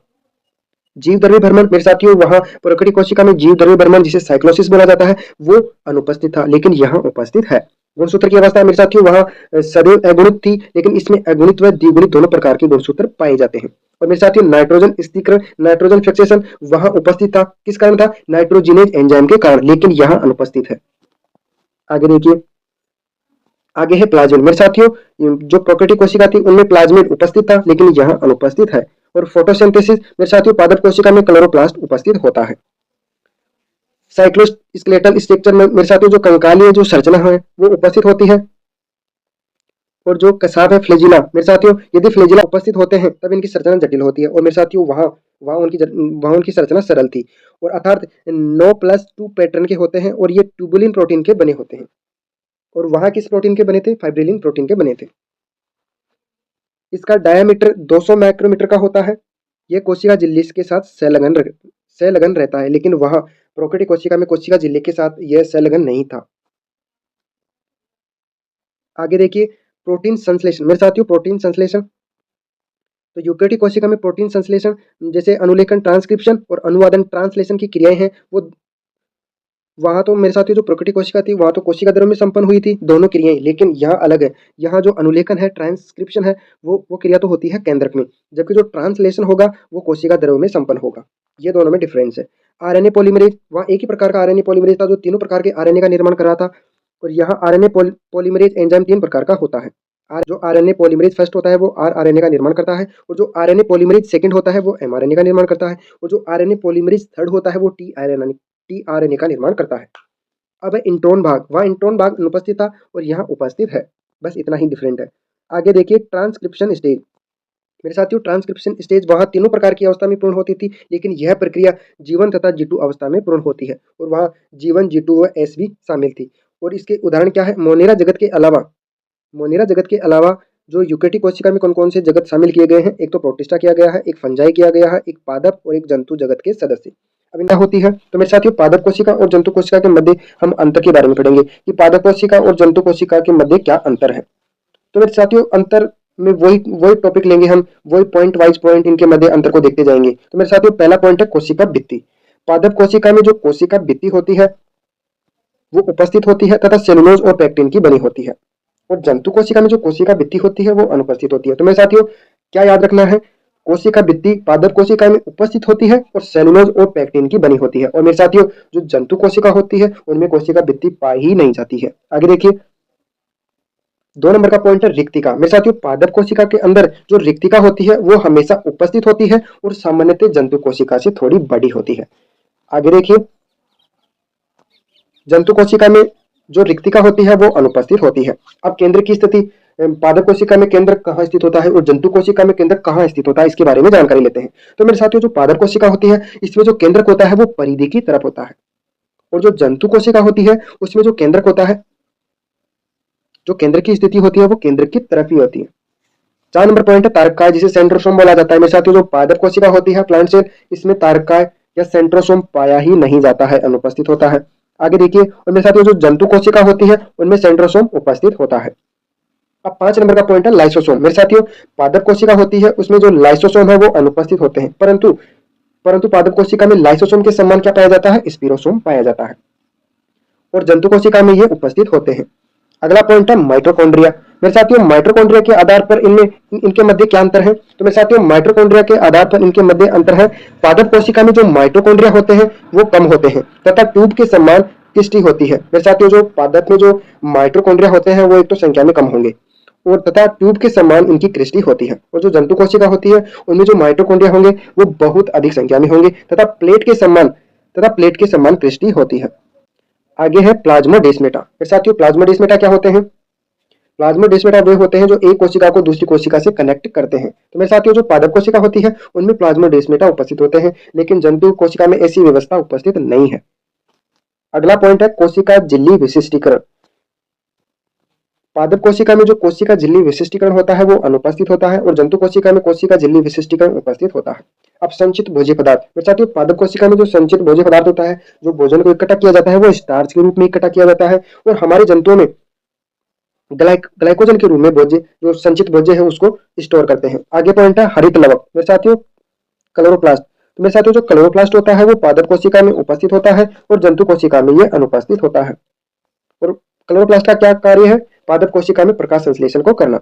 जीवद्रव्य भ्रमण मेरे साथियों, वहां प्रकृति कोशिका में जीवद्रव्य भ्रमण जिसे साइक्लोसिस बोला जाता है वो अनुपस्थित था, लेकिन यहाँ उपस्थित है। गुणसूत्र की अवस्था मेरे साथियों वहां सदैव अगुणित थी, लेकिन इसमें अगुणित व द्विगुणित दोनों प्रकार के गुणसूत्र पाए जाते हैं। और मेरे साथियों नाइट्रोजन स्थिरीकरण, नाइट्रोजन फिक्सेशन वहां उपस्थित था। किस कारण था? नाइट्रोजिनेज एंजाइम के कारण, लेकिन यहाँ अनुपस्थित है। आगे देखिए, आगे है प्लाज्मिड मेरे साथियों, जो प्रोकैरियोटिक कोशिका थी उनमें प्लाज्मिड उपस्थित था, लेकिन यहाँ अनुपस्थित है। और फोटोसिंथेसिस मेरे साथियों, पादप कोशिका में क्लोरोप्लास्ट उपस्थित होता है। साइक्लोस्केलेटल स्ट्रक्चर में मेरे साथियों जो कंकालीय जो संरचना है वो उपस्थित होती है। और जो कसाव है फ्लैजिला मेरे साथियों, यदि फ्लैजिला उपस्थित होते हैं तब इनकी संरचना जटिल होती है। और मेरे साथियों वहाँ उनकी संरचना सरल थी, और अर्थात 9+2 पैटर्न के होते हैं, और ये ट्यूबुलिन प्रोटीन के बने होते हैं। और वहाँ किस प्रोटीन के बने थे? फाइब्रिलिन प्रोटीन के बने थे। इसका डायामीटर 200 माइक्रोमीटर का होता है। यह कोशिका झिल्ली के साथ संलग्न रहता है, लेकिन वहाँ प्रोकैरियोटिक कोशिका में कोशिका झिल्ली के साथ यह संलग्न नहीं था। आगे देखिए, प्रोटीन संश्लेषण मेरे साथियों, प्रोटीन संश्लेषण तो यूकेरियोटिक कोशिका में प्रोटीन संश्लेषण जैसे अनुलेखन ट्रांसक्रिप्शन और अनुवादन ट्रांसलेशन की क्रियाएं हैं, वो वहाँ तो मेरे साथियों जो प्रकृति कोशिका थी वहाँ तो कोशिका द्रव में संपन्न हुई थी दोनों क्रियाएं, लेकिन यहाँ अलग है। यहाँ जो अनुलेखन है, ट्रांसक्रिप्शन है, वो क्रिया तो होती है केंद्रक में, जबकि जो ट्रांसलेशन होगा वो कोशिका द्रव में संपन्न होगा। ये दोनों में डिफरेंस है। आरएनए पॉलीमरेज, वहाँ एक ही प्रकार का आरएनए पॉलीमरेज था जो तीनों प्रकार के आरएनए का निर्माण कर रहा था। और यहाँ आरएनए पॉलीमरेज एंजाइम 3 प्रकार का होता है। जो आरएनए पॉलीमरेज फर्स्ट होता है वो आरएनए का निर्माण करता है, और जो आरएनए पॉलीमरेज सेकंड होता है वो एमआरएनए का निर्माण करता है, और जो आरएनए पॉलीमरेज थर्ड होता है वो टीआरएनए का निर्माण करता है। अब है इंट्रोन भाग, वहाँ इंट्रोन भाग अनुपस्थित था और यहाँ उपस्थित है, बस इतना ही डिफरेंट है। आगे देखिए, ट्रांसक्रिप्शन स्टेज मेरे साथियों, ट्रांसक्रिप्शन स्टेज वहाँ तीनों प्रकार की अवस्था में पूर्ण होती थी, लेकिन यह प्रक्रिया जीवन तथा G2 अवस्था में पूर्ण होती है, और वहाँ जीवन G2 व S भी शामिल थी। और इसके उदाहरण क्या है? मोनेरा जगत के अलावा जो यूकेरियोटिक कोशिका में कौन कौन से जगत शामिल किए गए हैं? एक तो प्रोटिस्टा किया गया है, एक फंजाई किया गया है, एक पादप और एक जंतु जगत के सदस्य। अब क्या होती है? तो मेरे साथियों पादप कोशिका और जंतु कोशिका के मध्य हम अंतर के बारे में पढ़ेंगे कि पादप कोशिका और जंतु कोशिका के मध्य क्या अंतर है। तो मेरे साथियों अंतर में वही टॉपिक लेंगे हम, वही पॉइंट वाइज पॉइंट इनके मध्य अंतर को देखते जाएंगे। तो मेरे साथियों पहला पॉइंट है कोशिका भित्ति। पादप कोशिका में जो कोशिका भित्ति होती है वो उपस्थित होती है तथा सेलुलोज और पैक्टिन की बनी होती है, और जंतु कोशिका में जो कोशिका भित्ति होती है वो अनुपस्थित होती है। तो मेरे साथियों क्या याद रखना है? कोशिका भित्ति पादप कोशिका में उपस्थित होती है और सेलुलोज और पैक्टिन की बनी होती है। और मेरे साथियों जो जंतु कोशिका होती है उनमें कोशिका भित्ति पाई ही नहीं जाती है। आगे देखिए, 2 नंबर का पॉइंट है रिक्तिका। मेरे साथियों पादप कोशिका के अंदर जो रिक्तिका होती है वो हमेशा उपस्थित होती है और सामान्यतः जंतु कोशिका से थोड़ी बड़ी होती है। आगे देखिए, जंतु कोशिका में जो रिक्तिका होती है वो अनुपस्थित होती है। अब केंद्र की स्थिति, पादप कोशिका में केंद्र कहाँ स्थित होता है और जंतु कोशिका में केंद्र कहाँ स्थित होता है, इसके बारे में जानकारी लेते हैं। तो मेरे साथियों जो पादप कोशिका होती है इसमें जो केंद्रक होता है वो परिधि की तरफ होता है, और जो जंतु कोशिका होती है उसमें जो केंद्रक होता है, जो केंद्र की स्थिति होती है वो केंद्र की तरफ ही होती है। 4 नंबर पॉइंट है तारकाय, जिसे सेंट्रोसोम बोला जाता है। मेरे साथियों जो पादप कोशिका होती है प्लांट सेल, इसमें तारकाय या सेंट्रोसोम पाया ही नहीं जाता है, अनुपस्थित होता है। आगे देखिए, और मेरे साथियों जो जंतु कोशिका होती है उनमें सेंट्रोसोम उपस्थित होता है। अब 5 नंबर का पॉइंट है लाइसोसोम। मेरे साथियों पादप कोशिका होती है उसमें जो लाइसोसोम है वो अनुपस्थित होते हैं, परंतु पादप कोशिका में लाइसोसोम के समान क्या पाया जाता है? स्पिरोसोम पाया जाता है, और जंतु कोशिका में ये उपस्थित होते हैं। अगला पॉइंट है माइटोकॉन्ड्रिया। मेरे साथियों माइटोकॉन्ड्रिया के आधार पर इनके मध्य क्या अंतर है? तो मेरे साथियों माइटोकॉन्ड्रिया के आधार पर इनके मध्य अंतर है, पादप कोशिका में जो माइटोकॉन्ड्रिया होते हैं वो कम होते हैं तथा ट्यूब के समान किस्टी होती है। मेरे साथियों जो पादप में जो माइटोकॉन्ड्रिया होते हैं वो एक तो संख्या में कम होंगे और तथा ट्यूब के समान इनकी क्रिस्टी होती है, और जो जंतु कोशिका होती है उनमें जो माइटोकॉन्ड्रिया होंगे वो बहुत अधिक संख्या में होंगे तथा प्लेट के समान क्रिस्टी होती है। आगे है प्लाज्मोडेस्माटा। मेरे साथियों प्लाज्मोडेस्माटा क्या होते हैं? प्लाज्मोडेस्माटा वे होते हैं जो एक कोशिका को दूसरी कोशिका से कनेक्ट करते हैं। तो मेरे साथियों जो पादप कोशिका होती है उनमें प्लाज्मोडेस्माटा उपस्थित होते हैं, लेकिन जंतु कोशिका में ऐसी व्यवस्था उपस्थित नहीं है। अगला पॉइंट है कोशिका झिल्ली विशिष्टीकरण। पादप कोशिका में जो कोशिका झिल्ली विशिष्टीकरण होता है वो अनुपस्थित होता है, और जंतु कोशिका में कोशिका झिल्ली विशिष्टीकरण उपस्थित होता है। अब संचित भोज्य पदार्थ। मेरे साथियों पादप कोशिका में जो संचित भोज्य पदार्थ होता है, जो भोजन को इकट्ठा किया जाता है वो स्टार्च के रूप में इकट्ठा किया जाता है, और हमारे जंतुओं में ग्लाइकोजन के रूप में भोज्य जो संचित भोज्य है उसको स्टोर करते हैं। आगे पॉइंट है हरित लवक मेरे साथियों, क्लोरोप्लास्ट। तो मेरे साथियों जो क्लोरोप्लास्ट होता है वो पादप कोशिका में उपस्थित होता है और जंतु कोशिका में ये अनुपस्थित होता है। और क्लोरोप्लास्ट का क्या कार्य है? पादप कोशिका में प्रकाश संश्लेषण को करना।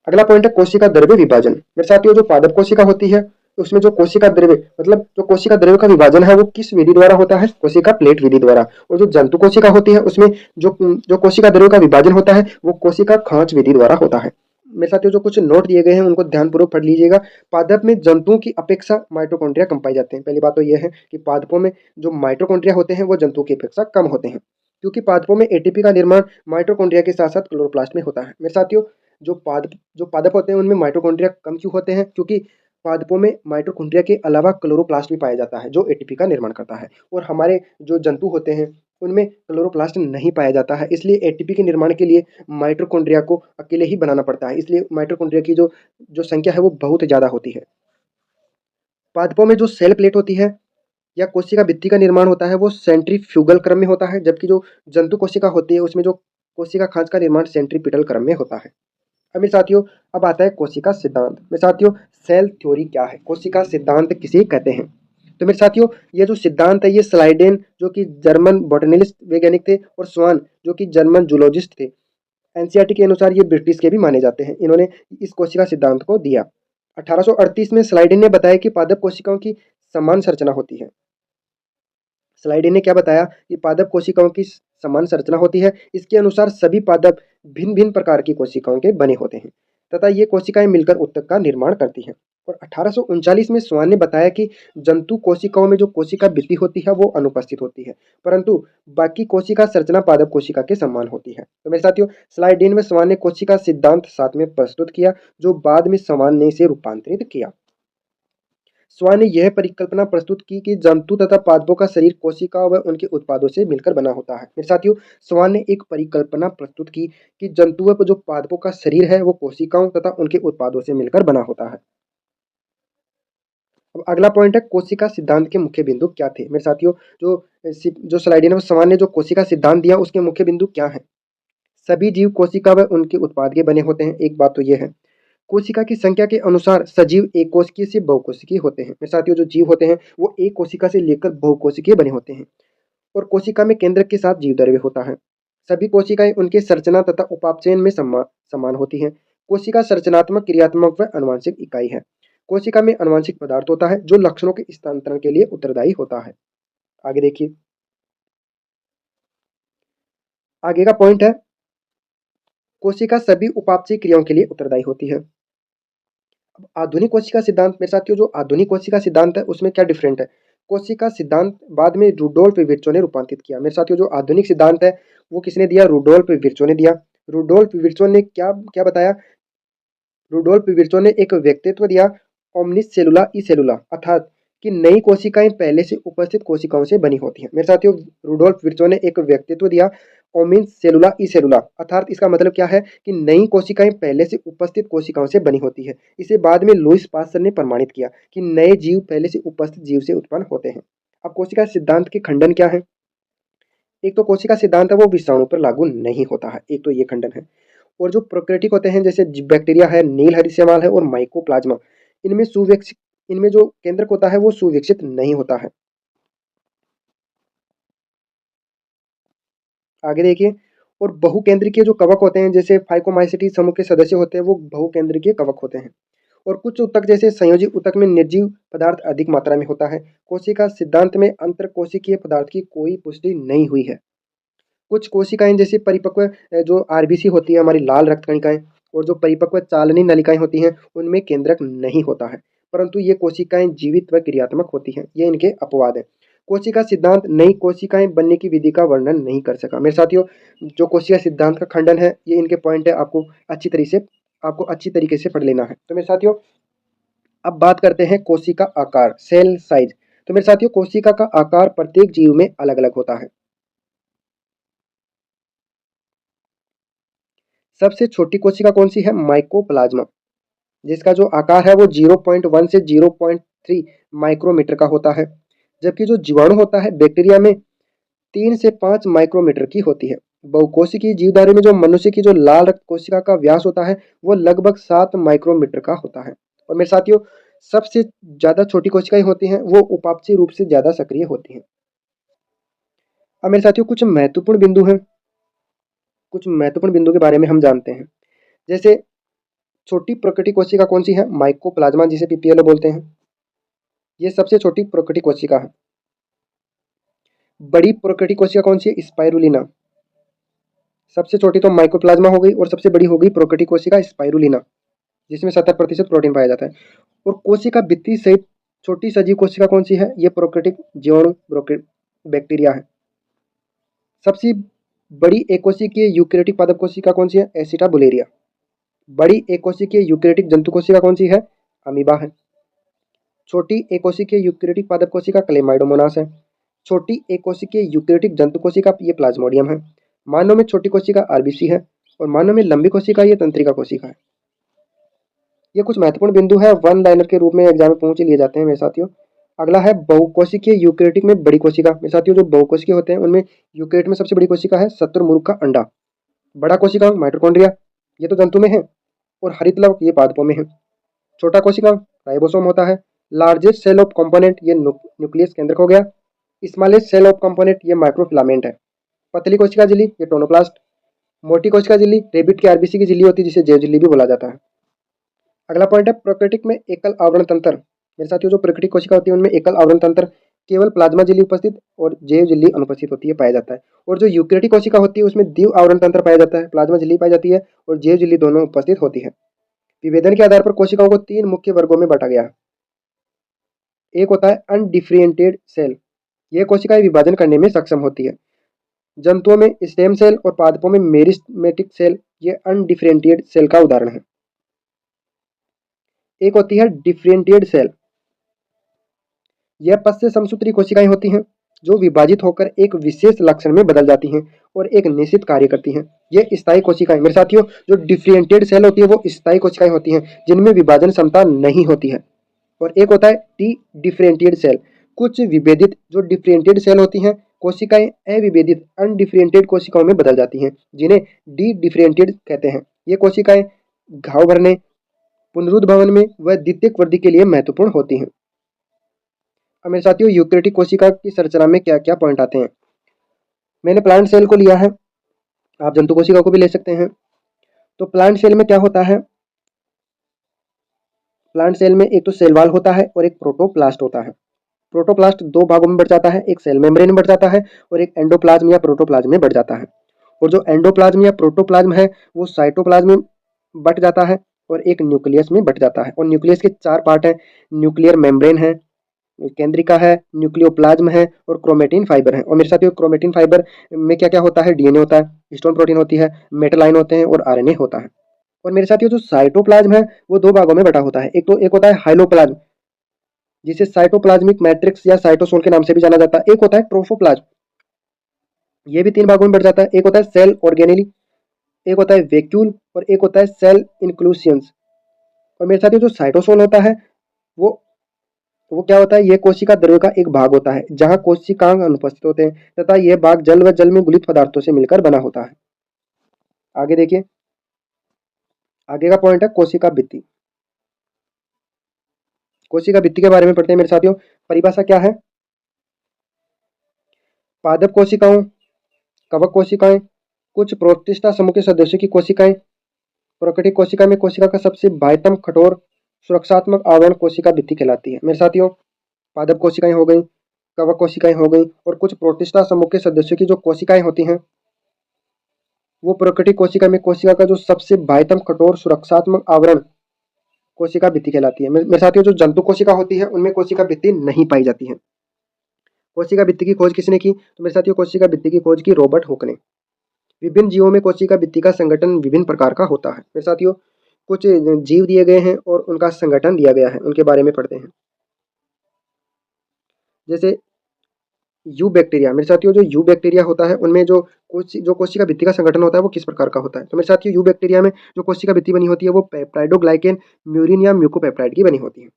अगला पॉइंट है कोशिका द्रव्य विभाजन। मेरे साथियों जो पादप कोशिका होती है उसमें जो कोशिका द्रव्य मतलब जो कोशिका द्रव्य का विभाजन है वो किस विधि द्वारा होता है? कोशिका प्लेट विधि द्वारा। और जो जंतु कोशिका होती है उसमें जो कोशिका द्रव्य का विभाजन होता है वो कोशिका खांच विधि द्वारा होता है। मेरे साथियों जो कुछ नोट दिए गए हैं उनको ध्यानपूर्वक पढ़ लीजिएगा। पादप में जंतुओं की अपेक्षा माइटोकॉन्ड्रिया कम पाए जाते हैं। पहली बात तो यह है कि पादपों में जो माइटोकॉन्ड्रिया होते हैं वो जंतुओं की अपेक्षा कम होते हैं, क्योंकि पादपों में एटीपी का निर्माण माइटोकॉन्ड्रिया के साथ साथ क्लोरोप्लास्ट में होता है। मेरे साथियों जो पादप होते हैं उनमें माइटोकॉन्ड्रिया कम क्यों होते हैं? क्योंकि पादपों में माइटोकॉन्ड्रिया के अलावा क्लोरोप्लास्ट भी पाया जाता है जो एटीपी का निर्माण करता है, और हमारे जो जंतु होते हैं उनमें क्लोरोप्लास्ट नहीं पाया जाता है। इसलिए एटीपी के निर्माण के लिए माइटोकॉन्ड्रिया को अकेले ही बनाना पड़ता है। इसलिए माइटोकॉन्ड्रिया की जो संख्या है वो बहुत ज़्यादा होती है। पादपों में जो सेल प्लेट होती है या कोशिका भित्ति का निर्माण होता है वो सेंट्रीफ्यूगल क्रम में होता है, जबकि जो जंतु कोशिका होती है उसमें जो कोशिका खांच का निर्माण सेंट्रीपिटल क्रम में होता है। अब मेरे साथियों अब आता है कोशिका सिद्धांत। मेरे साथियों सेल थ्योरी क्या है? कोशिका सिद्धांत किसे कहते हैं? तो मेरे साथियों ये जो सिद्धांत है ये स्लाइडेन जो कि जर्मन बॉटनिस्ट वैज्ञानिक थे और स्वान जो कि जर्मन जूलॉजिस्ट थे, एनसीईआरटी के अनुसार ये ब्रिटिश के भी माने जाते हैं। इन्होंने इस कोशिका सिद्धांत को दिया। 1838 में स्लाइडेन ने बताया कि पादप कोशिकाओं की समान संरचना होती है। स्लाइडेन ने क्या बताया कि पादप कोशिकाओं की समान संरचना होती है। इसके अनुसार सभी पादप भिन्न भिन्न प्रकार की कोशिकाओं के बने होते हैं तथा ये कोशिकाएं मिलकर उत्तक का निर्माण करती हैं। और 1839 में स्वान ने बताया कि जंतु कोशिकाओं में जो कोशिका भित्ति होती है वो अनुपस्थित होती है, परंतु बाकी कोशिका संरचना पादप कोशिका के समान होती है। तो मेरे साथियों स्लाइडेन में स्वान ने कोशिका सिद्धांत साथ में प्रस्तुत किया जो बाद में स्वान ने इसे रूपांतरित किया। स्वान ने यह परिकल्पना प्रस्तुत की कि जंतु तथा पादपों का शरीर कोशिकाओं व उनके उत्पादों से मिलकर बना होता है। मेरे साथियों स्वान ने एक परिकल्पना प्रस्तुत की कि जंतुओं पर जो पादपों का शरीर है वो कोशिकाओं तथा उनके उत्पादों से मिलकर बना होता है। अब अगला पॉइंट है कोशिका सिद्धांत के मुख्य बिंदु क्या थे? मेरे साथियों जो स्लाइड है स्वान ने जो कोशिका सिद्धांत दिया उसके मुख्य बिंदु क्या है? सभी जीव कोशिका व उनके उत्पाद के बने होते हैं। एक बात तो यह है। कोशिका की संख्या के अनुसार सजीव एक कोशिकीय से बहुकोशिकीय होते हैं। मेरे साथियों जो जीव होते हैं वो एक कोशिका से लेकर बहुकोशिकीय बने होते हैं और कोशिका में केंद्रक के साथ जीव द्रव्य होता है। सभी कोशिकाएं उनके संरचना तथा उपापचयन में समान होती हैं। कोशिका संरचनात्मक, क्रियात्मक व आनुवंशिक इकाई है। कोशिका में आनुवंशिक पदार्थ होता है जो लक्षणों के स्थानांतरण के लिए उत्तरदायी होता है। आगे देखिए, आगे का पॉइंट है कोशिका सभी उपापचयी क्रियाओं के लिए उत्तरदायी होती है। आधुनिक कोशिका सिद्धांत मेरे साथियों जो आधुनिक कोशिका सिद्धांत है उसमें क्या डिफरेंट है? कोशिका सिद्धांत बाद में रुडोल्फ विर्चो ने रूपांतरित किया। मेरे साथियों जो आधुनिक सिद्धांत है वो किसने दिया? रुडोल्फ विर्चो ने दिया। रुडोल्फ विर्चो ने क्या क्या बताया? रुडोल्फ विर्चो ने एक व्यक्तित्व दिया ओमनिस सेलुला ई सेलुला, अर्थात कि नई कोशिकाएं पहले से उपस्थित कोशिकाओं से बनी होती हैं। मेरे साथियों रुडोल्फ विर्चो ने एक व्यक्तित्व दिया ओमिन सेलुला ई सेलुला, अर्थात इसका मतलब क्या है कि नई कोशिकाएं पहले से उपस्थित कोशिकाओं से बनी होती है। इसे बाद में लुईस पास्चर ने प्रमाणित किया कि नए जीव पहले से उपस्थित जीव से उत्पन्न होते हैं। अब कोशिका सिद्धांत के खंडन क्या है? एक तो कोशिका सिद्धांत है वो विषाणु पर लागू नहीं होता है, एक तो ये खंडन है। और जो प्रोकैरियोटिक होते हैं जैसे बैक्टीरिया है, नील हरितशैवाल है और माइकोप्लाज्मा, इनमें जो केंद्रक होता है वो सुविकसित नहीं होता है। आगे देखिए, और बहुकेंद्रीय जो कवक होते हैं जैसे फाइकोमाइसीटी समूह के सदस्य होते हैं वो बहुकेंद्रीय कवक होते हैं। और कुछ ऊतक जैसे संयोजी ऊतक में निर्जीव पदार्थ अधिक मात्रा में होता है। कोशिका सिद्धांत में अंतरकोशिकीय पदार्थ की कोई पुष्टि नहीं हुई है। कुछ कोशिकाएं जैसे परिपक्व जो आरबीसी होती है हमारी लाल रक्त कणिकाएं, और जो परिपक्व चालनी नलिकाएं होती हैं उनमें केंद्रक नहीं होता है, परंतु ये कोशिकाएं जीवित व क्रियात्मक होती हैं। ये इनके अपवाद है। कोशिका सिद्धांत नई कोशिकाएं बनने की विधि का वर्णन नहीं कर सका। मेरे साथियों जो कोशिका सिद्धांत का खंडन है ये इनके पॉइंट है, आपको अच्छी तरीके से पढ़ लेना है। तो मेरे साथियों अब बात करते हैं कोशिका आकार, सेल साइज। तो मेरे साथियों कोशिका का आकार प्रत्येक जीव में अलग अलग होता है। सबसे छोटी कोशिका कौन सी है? माइकोप्लाज्मा, जिसका जो आकार है वो 0.1 से 0.3 माइक्रोमीटर का होता है। जबकि जो जीवाणु होता है बैक्टीरिया में 3 से 5 माइक्रोमीटर की होती है। बहुकोशिकीय जीवधारी में जो मनुष्य की जो लाल रक्त कोशिका का व्यास होता है वो लगभग 7 माइक्रोमीटर का होता है। और मेरे साथियों, सबसे ज़्यादा छोटी कोशिकाएं होती हैं वो उपापचयी रूप से ज़्यादा सक्रिय होती हैं। अब मेरे साथियों, कुछ महत्वपूर्ण बिंदु के बारे में हम जानते हैं। जैसे छोटी प्रकृति कोशिका कौन सी है? माइकोप्लाज्मा, जिसे पीपीएलओ बोलते हैं। ये सबसे छोटी प्रकृति कोशिका है। बड़ी प्रकृति कोशिका कौन सी है? स्पाइरुलिना। सबसे छोटी तो माइकोप्लाज्मा हो गई और सबसे बड़ी हो गई प्रकृति कोशिका स्पाइरुलिना, जिसमें 70% प्रोटीन पाया जाता है। और कोशिका भित्ति सहित छोटी सजीव कोशिका कौन सी है? ये प्रोकैरियोटिक जीवाणु बैक्टीरिया है। सबसे बड़ी एकोशिकीय यूकेरियोटिक पादप कोशिका कौन सी है? एसिटाबुलेरिया। बड़ी एकोशिकीय यूकेरियोटिक जंतु कोशिका कौन सी है? अमीबा है। छोटी एकोशिकीय यूकेरियोटिक पादप कोशिका क्लेमाइडोमोनास है। छोटी एकोशिकीय यूकेरियोटिक जंतु कोशिका ये प्लाज्मोडियम है। मानव में छोटी कोशिका आरबीसी है और मानव में लंबी कोशिका ये तंत्रिका कोशिका है। ये कुछ महत्वपूर्ण बिंदु है, वन लाइनर के रूप में एग्जाम में पूछ लिए जाते हैं मेरे साथियों। अगला है बहुकोशिकीय यूकेरियोटिक में बड़ी कोशिका। मेरे साथियों, जो बहुकोशिकीय होते हैं उनमें यूकेरियोट में सबसे बड़ी कोशिका है शत्रुमुर्ग का अंडा। बड़ा कोशिका माइटोकॉन्ड्रिया, ये तो जंतु में है, और हरितलवक ये पादपों में है। छोटा कोशिका राइबोसोम होता है। लार्जेस्ट सेल ऑफ कंपोनेंट ये न्यूक्लियस केंद्रक हो गया। स्मॉलेस्ट सेल ऑफ कंपोनेंट ये माइक्रोफिलामेंट है। पतली कोशिका झिल्ली ये टोनोप्लास्ट। मोटी कोशिका झिल्ली रेबिट की आरबीसी की झिल्ली होती है, जिसे जैव झिल्ली भी बोला जाता है। अगला पॉइंट है प्रकृतिक में एकल आवरण तंत्र। मेरे साथियों, जो प्रकृतिक कोशिका होती है उनमें एकल आवरण तंत्र, केवल प्लाज्मा झिल्ली उपस्थित और जैव झिल्ली अनुपस्थित होती है, पाया जाता है। और जो यूकेरियोटिक कोशिका होती है उसमें द्वि आवरण तंत्र पाया जाता है, प्लाज्मा झिल्ली पाई जाती है और जैव झिल्ली दोनों उपस्थित होती है। विभेदन के आधार पर कोशिकाओं को 3 मुख्य वर्गों में बांटा गया है। एक होता है अनडिफरेंटिएटेड सेल, यह कोशिकाएं विभाजन करने में सक्षम होती है। जंतुओं में स्टेम सेल और पादपों में मेरिस्टेमेटिक सेल ये अनडिफरेंटिएटेड सेल का उदाहरण है। एक होती है डिफरेंटिएटेड सेल, यह पश्च समसूत्री कोशिकाएं होती हैं जो विभाजित होकर एक विशेष लक्षण में बदल जाती हैं और एक निश्चित कार्य करती हैं। ये स्थायी कोशिकाएं, मेरे साथियों, जो डिफरेंटिएटेड सेल होती है वो स्थायी कोशिकाएं होती हैं जिनमें विभाजन क्षमता नहीं होती है। और एक होता है टी डिफरेंटिएटेड सेल। कुछ विभेदित जो डिफरेंटिएटेड सेल होती हैं कोशिकाएं अविभेदित अनडिफरेंटिएटेड कोशिकाओं में बदल जाती हैं, जिन्हें डी डिफरेंटिएटेड कहते हैं। ये कोशिकाएं घाव भरने, पुनरुद्भवन में व द्वितीयक वृद्धि के लिए महत्वपूर्ण होती हैं। अब मेरे साथियों, यूकेरियोटिक कोशिका की संरचना में क्या क्या पॉइंट आते हैं। मैंने प्लांट सेल को लिया है, आप जंतु कोशिका को भी ले सकते हैं। तो प्लांट सेल में क्या होता है? प्लांट सेल में एक तो सेल वॉल होता है और एक प्रोटोप्लास्ट होता है। प्रोटोप्लास्ट 2 भागों में बढ़ जाता है, एक सेल मेम्ब्रेन में बढ़ जाता है और एक एंडोप्लाज्म या प्रोटोप्लाज्म में बढ़ जाता है। और जो एंडोप्लाज्म या प्रोटोप्लाज्म है वो साइटोप्लाज्म में बट जाता है और एक न्यूक्लियस में बट जाता है। और न्यूक्लियस के 4 पार्ट हैं, न्यूक्लियर मेम्ब्रेन है, केंद्रिका है, न्यूक्लियोप्लाज्म है और क्रोमेटिन फाइबर है। और मेरे साथियों, क्रोमेटिन फाइबर में क्या क्या होता है? डीएनए होता है, हिस्टोन प्रोटीन होती है, मेटल आयन होते हैं और आरएनए होता है। और मेरे साथियों, जो साइटोप्लाज्म है वो 2 भागों में बटा होता है। एक होता है हाइलोप्लाज्म, जिसे साइटोप्लाज्मिक मैट्रिक्स या साइटोसोल के नाम से भी जाना जाता है। एक होता है ट्रोफोप्लाज्म, ये भी 3 भागों में बढ़ जाता है। एक होता है सेल ऑर्गेनेली, एक होता है वैक्यूल और एक होता है सेल इंक्लूसियंस। और मेरे साथियों, जो साइटोसोल होता है वो क्या होता है? यह कोशिका द्रव्य का एक भाग होता है जहां कोशिकांग अनुपस्थित होते हैं तथा यह भाग जल व जल में गुलित पदार्थों से मिलकर बना होता है। आगे देखिए, आगे का पॉइंट है कोशिका भित्ति। कोशिका भित्ति के बारे में पढ़ते हैं मेरे साथियों। परिभाषा क्या है? पादप कोशिकाओं, कवक कोशिकाएं, कुछ प्रोटिस्टा समूह के सदस्यों की कोशिकाएं। प्रकृति कोशिका में कोशिका का सबसे बाह्यतम कठोर सुरक्षात्मक आवरण कोशिका भित्ति कहलाती है। मेरे साथियों, पादप कोशिकाएं हो गई, कवक कोशिकाएं हो गई और कुछ प्रोटिस्टा समूह के सदस्यों की जो कोशिकाएं होती हैं वो प्रकृति कोशिका में कोशिका का जो सबसे बाह्यतम कठोर सुरक्षात्मक आवरण कोशिका भित्ति कहलाती है। मेरे साथियों, जो जंतु कोशिका होती है उनमें कोशिका भित्ति नहीं पाई जाती है। कोशिका भित्ति की खोज किसने की? तो मेरे साथियों, कोशिका भित्ति की खोज की रॉबर्ट हुक ने। विभिन्न जीवों में कोशिका भित्ति का संगठन विभिन्न प्रकार का होता है। मेरे साथियों, कुछ जीव दिए गए हैं और उनका संगठन दिया गया है, उनके बारे में पढ़ते हैं। जैसे यू बैक्टीरिया। मेरे साथियों, जो यू बैक्टीरिया होता है उनमें जो कोशिका भित्ति का संगठन होता है वो किस प्रकार का होता है? तो मेरे साथियों, यू बैक्टीरिया में जो कोशिका भित्ति बनी होती है वो पेप्टाइडोग्लाइकेन, म्यूरिन या म्यूकोपेप्टाइड की बनी होती है।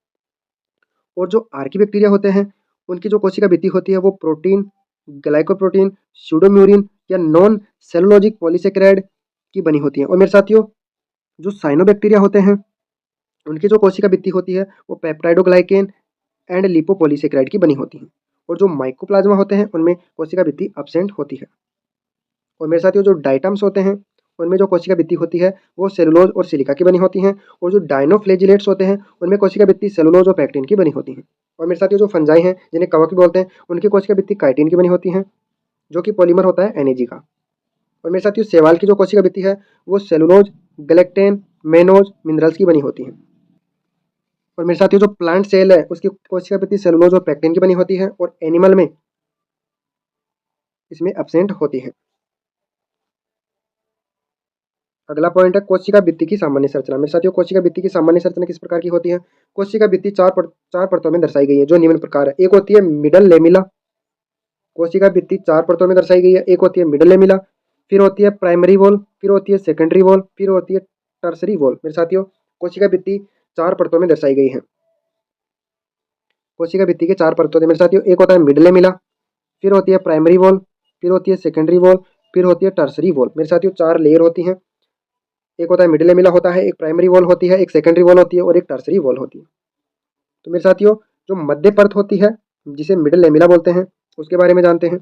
और जो आर्की बैक्टीरिया होते हैं उनकी जो कोशिका भित्ति होती है वो प्रोटीन, ग्लाइकोप्रोटीन, स्यूडोम्यूरिन या नॉन सेलुलोजिक पॉलीसेकेराइड की बनी होती हैं। और मेरे साथियों, जो साइनोबैक्टीरिया होते हैं उनकी जो कोशिका भित्ति होती है वो पेप्टाइडोग्लाइकेन एंड लिपोपॉलीसेकेराइड की बनी होती है। और जो माइकोप्लाज्मा होते हैं उनमें कोशिका भित्ति एब्सेंट होती है। और मेरे साथियों, जो डाइटम्स होते हैं उनमें जो कोशिका भित्ति होती है वो सेलुलोज और सिलिका की बनी होती हैं। और जो डायनोफ्लेजिलेट्स होते हैं उनमें कोशिका भित्ति सेलुलोज और पैक्टिन की बनी होती है। और मेरे साथियों, जो फंजाई हैं जिन्हें कवक भी बोलते हैं उनकी कोशिका भित्ति काइटिन की बनी होती है, जो कि पॉलीमर होता है NAG का। और मेरे साथियों, शैवाल की जो कोशिका भित्ति है वो सेलुलोज, गलेक्टेन, मेनोज, मिनरल्स की बनी होती है। और मेरे साथियों, जो प्लांट सेल है उसकी कोशिका भित्ति सेलुलोज और पैक्टिन की बनी होती है और एनिमल में इसमें एब्सेंट होती है। अगला पॉइंट है कोशिका भित्ति की सामान्य संरचना। मेरे साथियों, कोशिका भित्ति की सामान्य संरचना किस प्रकार की होती है? कोशिका भित्ति चार परतों में दर्शाई गई है जो निम्न प्रकार है। एक होती है मिडल लेमिला, कोशिका भित्ति 4 परतों में दर्शाई गई है। एक होती है मिडल लेमिला, फिर होती है प्राइमरी वॉल, फिर होती है सेकेंडरी वॉल, फिर होती है टर्सरी वॉल। मेरे साथियों, कोशिका भित्ति 4 परतों में दर्शाई गई है। कोशिका भित्ति के 4 परतों में मेरे साथियों, एक होता है मिडल लेमिला, फिर होती है प्राइमरी वॉल, फिर होती है सेकेंडरी वॉल, फिर होती है टर्सरी वॉल। मेरे साथियों, 4 लेयर होती हैं। एक होता है मिडल लेमिला होता है, एक प्राइमरी वॉल होती है, एक सेकेंडरी वॉल होती है और एक टर्सरी वॉल होती है। तो मेरे साथियों, जो मध्य परत होती है जिसे मिडल लेमिला बोलते हैं उसके बारे में जानते हैं।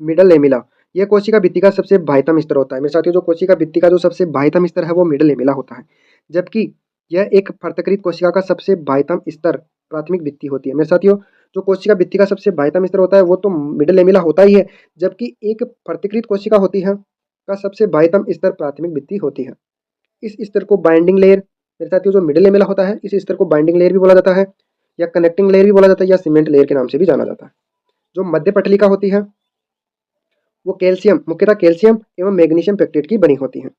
मिडल लेमिला यह कोशिका भित्ति का सबसे बाह्यतम स्तर होता है। मेरे साथियों, जो कोशिका भित्ति का जो सबसे बाह्यतम स्तर है वो मिडल लेमिला होता है, जबकि यह एक पृथकृत कोशिका का सबसे बाह्यतम स्तर प्राथमिक भित्ति होती है। मेरे साथियों, जो कोशिका भित्ति का सबसे बाह्यतम स्तर होता है वो तो मिडल लेमिला होता ही है, जबकि एक पृथकृत कोशिका होती है का सबसे बाह्यतम स्तर प्राथमिक भित्ति होती है। इस स्तर को बाइंडिंग लेयर, मेरे साथियों जो मिडल लेमिला होता है इस स्तर को बाइंडिंग लेयर भी बोला जाता है, या कनेक्टिंग लेयर भी बोला जाता है, या सीमेंट लेयर के नाम से भी जाना जाता है। जो मध्य पटलिका होती है वो मुख्यतः कैल्शियम एवं मैग्नीशियम पेक्टेट की बनी होती है।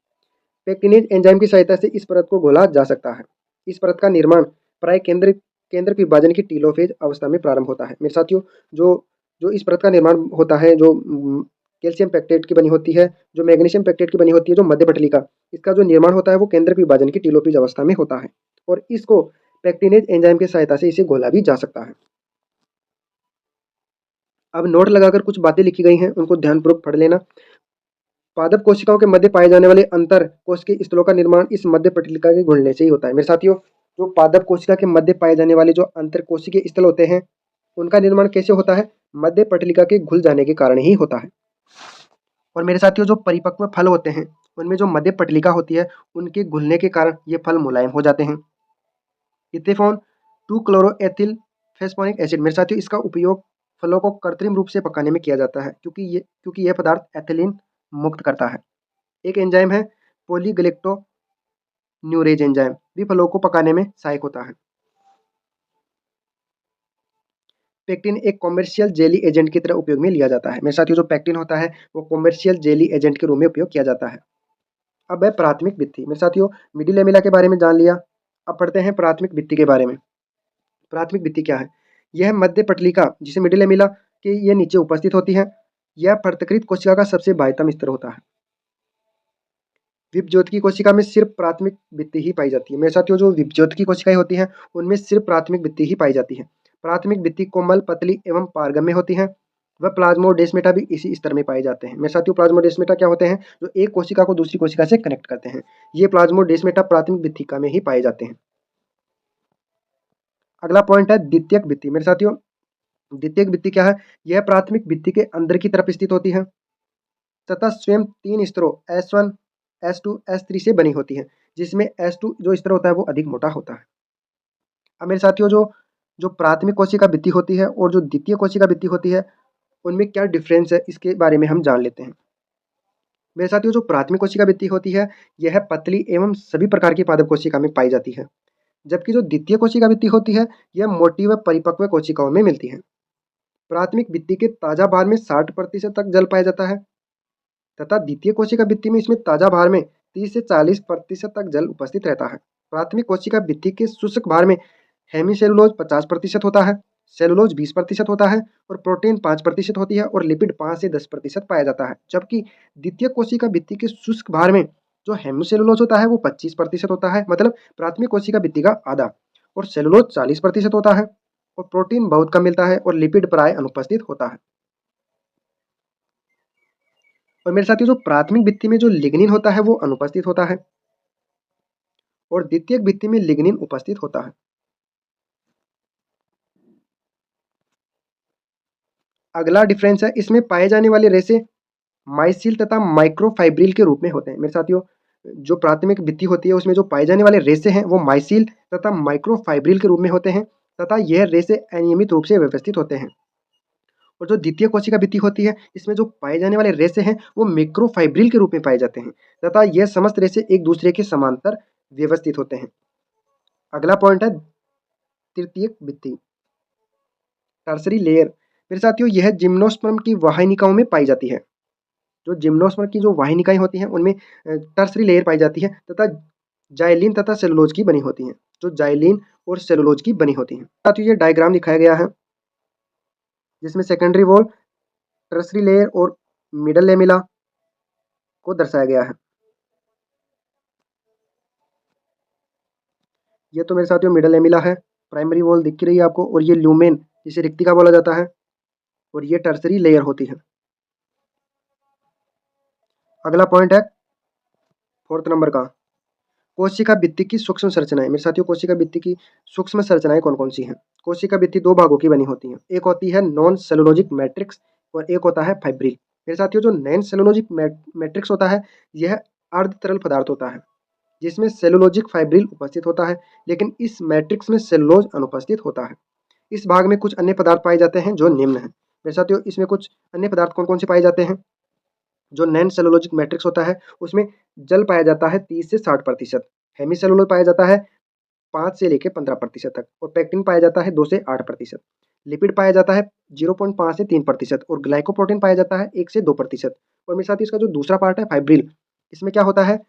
पेक्टिनेज एंजाइम की सहायता से इस परत को घोला जा सकता है। इस परत का निर्माण प्राय केंद्र विभाजन की टीलोफेज अवस्था में प्रारंभ होता है। मेरे साथियों, जो जो इस परत का निर्माण होता है, जो कैल्शियम पेक्टेट की बनी होती है, जो मैग्नीशियम पेक्टेट की बनी होती है, जो मध्य पटलिका, इसका जो निर्माण होता है वो केंद्र विभाजन की टीलोफेज अवस्था में होता है और इसको पेक्टिनेज एंजाइम की सहायता से इसे घोला भी जा सकता है। अब नोट लगाकर कुछ बातें लिखी गई हैं, उनको ध्यानपूर्वक पढ़ लेना। पादप कोशिकाओं के मध्य पाए जाने वाले अंतर कोशिकीय स्थलों का निर्माण इस मध्य पटलिका के घुलने से ही होता है। मेरे साथियों, जो पादप कोशिका के मध्य पाए जाने वाले जो अंतर कोशिकीय स्थल होते हैं उनका निर्माण कैसे होता है? मध्य पटलिका के घुल जाने के कारण ही होता है। और मेरे साथियों, जो परिपक्व फल होते हैं उनमें जो मध्य पटलिका होती है उनके घुलने के कारण ये फल मुलायम हो जाते हैं। इथेफॉन 2-क्लोरोएथिल फेस्पोनिक एसिड, मेरे साथियों इसका उपयोग फलों को कृत्रिम रूप से पकाने में किया जाता है क्योंकि यह पदार्थ एथिलीन मुक्त करता है। एक एंजाइम है पॉलीग्लाइकोन्यूरेज एंजाइम, भी फलों को पकाने में सहायक होता है। पेक्टिन एक कॉमर्शियल जेली एजेंट की तरह उपयोग में लिया जाता है। मेरे साथियों, जो पेक्टिन होता है वो कॉमर्शियल जेली एजेंट के रूप में उपयोग किया जाता है। अब है प्राथमिक भित्ति। मेरे साथियों, मिडिल लेमिला के बारे में जान लिया, अब पढ़ते हैं प्राथमिक भित्ति के बारे में। प्राथमिक भित्ति क्या है? यह मध्य पटलिका जिसे मिडिल लेमिला के ये नीचे उपस्थित होती है, यह पृथकृत कोशिका का सबसे बाह्यतम स्तर होता है। विपज्योति की कोशिका में सिर्फ प्राथमिक भित्ति ही पाई जाती है। मेरे साथियों, जो विपज्योति की कोशिकाएं होती हैं उनमें सिर्फ प्राथमिक भित्ति ही पाई जाती है। प्राथमिक भित्ति कोमल, पतली एवं पारगम्य होती है। वह प्लाज्मोडेस्माटा भी इसी स्तर में पाए जाते हैं। मेरे साथियों, प्लाज्मोडेस्माटा क्या होते हैं? जो एक कोशिका को दूसरी कोशिका से कनेक्ट करते हैं। ये प्लाज्मोडेस्माटा प्राथमिक भित्तिका में ही पाए जाते हैं। अगला पॉइंट है द्वितीयक भित्ति। मेरे साथियों, द्वितीयक भित्ति क्या है? यह प्राथमिक भित्ति के अंदर की तरफ स्थित होती है तथा स्वयं 3 स्तरों S1, S2, S3 से बनी होती है, जिसमें S2 जो स्तर होता है वो अधिक मोटा होता है। अब मेरे साथियों, जो जो प्राथमिक कोशिका भित्ति होती है और जो द्वितीय कोशिका भित्ति होती है उनमें क्या डिफरेंस है इसके बारे में हम जान लेते हैं। मेरे साथियों, जो प्राथमिक कोशिका भित्ति होती है यह पतली एवं सभी प्रकार की पादप कोशिका में पाई जाती है, जबकि जो द्वितीय कोशिका भित्ति होती है यह मोटी व परिपक्व कोशिकाओं में मिलती है। प्राथमिक भित्ति के ताजा भार में 60% तक जल पाया जाता है तथा द्वितीय कोशिका भित्ति में इसमें ताजा भार में 30 से 40% तक जल उपस्थित रहता है। प्राथमिक कोशिका भित्ति के शुष्क भार में हेमीसेलुलोज 50% होता है, सेलुलोज 20% होता है और प्रोटीन 5% होती है और लिपिड 5 से 10% पाया जाता है। जबकि द्वितीय कोशिका भित्ति के शुष्क भार में जो हेमीसेलुलोज होता है वो 25% होता है, मतलब प्राथमिक कोशिका भित्ति का आधा, और सेलुलोज 40% होता है और प्रोटीन बहुत कम मिलता है और लिपिड प्राय अनुपस्थित होता है। और मेरे साथियों जो प्राथमिक भित्ति में जो लिग्निन होता है वो अनुपस्थित होता है और द्वितीयक भित्ति में लिग्निन उपस्थित होता है। अगला डिफरेंस है, इसमें पाए जाने वाले रेशे माइसिल तथा माइक्रोफाइब्रिल के रूप में होते हैं। मेरे साथियों जो प्राथमिक भित्ति होती है उसमें जो पाए जाने वाले रेशे हैं वो माइसिल तथा माइक्रोफाइब्रिल के रूप में होते हैं तथा यह रेशे अनियमित रूप से व्यवस्थित होते हैं। और जो द्वितीय कोशिका भित्ति होती है इसमें जो पाए जाने वाले रेशे हैं वो मैक्रोफाइब्रिल के रूप में पाए जाते हैं तथा यह समस्त रेशे एक दूसरे के समांतर व्यवस्थित होते हैं। अगला पॉइंट है तृतीयक भित्ति, टर्सरी लेयर। मेरे साथियों यह जिम्नोस्पर्म की वाहिनिकाओं में पाई जाती है। जो जिम्नोस्पर्म की जो वाहिनिकाएं होती हैं उनमें टर्सरी लेयर पाई जाती है तथा जाइलिन तथा सेलुलोज की बनी होती हैं, जो जाइलिन और सेलुलोज की बनी होती हैं। साथियों ये डायग्राम दिखाया गया है जिसमें सेकेंडरी वॉल, टर्सरी लेयर और मिडल लेमिला को दर्शाया गया है। ये तो मेरे साथियों मिडल लेमिला है, प्राइमरी वॉल दिख रही है आपको, और ये ल्यूमेन जिसे रिक्तिका बोला जाता है, और ये टर्सरी लेयर होती है। अगला पॉइंट है 4th नंबर का, कोशिका भित्ति की सूक्ष्म संरचनाएं। मेरे साथियों कोशिका भित्ति की सूक्ष्म संरचनाएं कौन कौन सी हैं? कोशिका भित्ति दो भागों की बनी होती है, एक होती है नॉन सेलुलोजिक मैट्रिक्स और एक होता है फाइब्रिल। मेरे साथियों जो नॉन सेलुलोजिक मैट्रिक्स होता है यह अर्ध तरल पदार्थ होता है जिसमें सेलुलोजिक फाइब्रिल उपस्थित होता है, लेकिन इस मैट्रिक्स में सेलुलोज अनुपस्थित होता है। इस भाग में कुछ अन्य पदार्थ पाए जाते हैं जो निम्न है। मेरे साथियों इसमें कुछ अन्य पदार्थ कौन कौन से पाए जाते हैं? जो नॉन सेलुलोजिक मैट्रिक्स होता है उसमें जल पाया जाता है 30 से 60%, हेमी सेलुलोज पाया जाता है 5 से लेकर 15% तक, और पेक्टिन पाया जाता है 2 से 8%। लिपिड पाया जाता है 0.5 से 3% और ग्लाइकोप्रोटीन पाया जाता है 1 से 2%। और मेरे साथ ही इसका जो दूसरा पार्ट है फाइब्रिल, इसमें क्या होता है,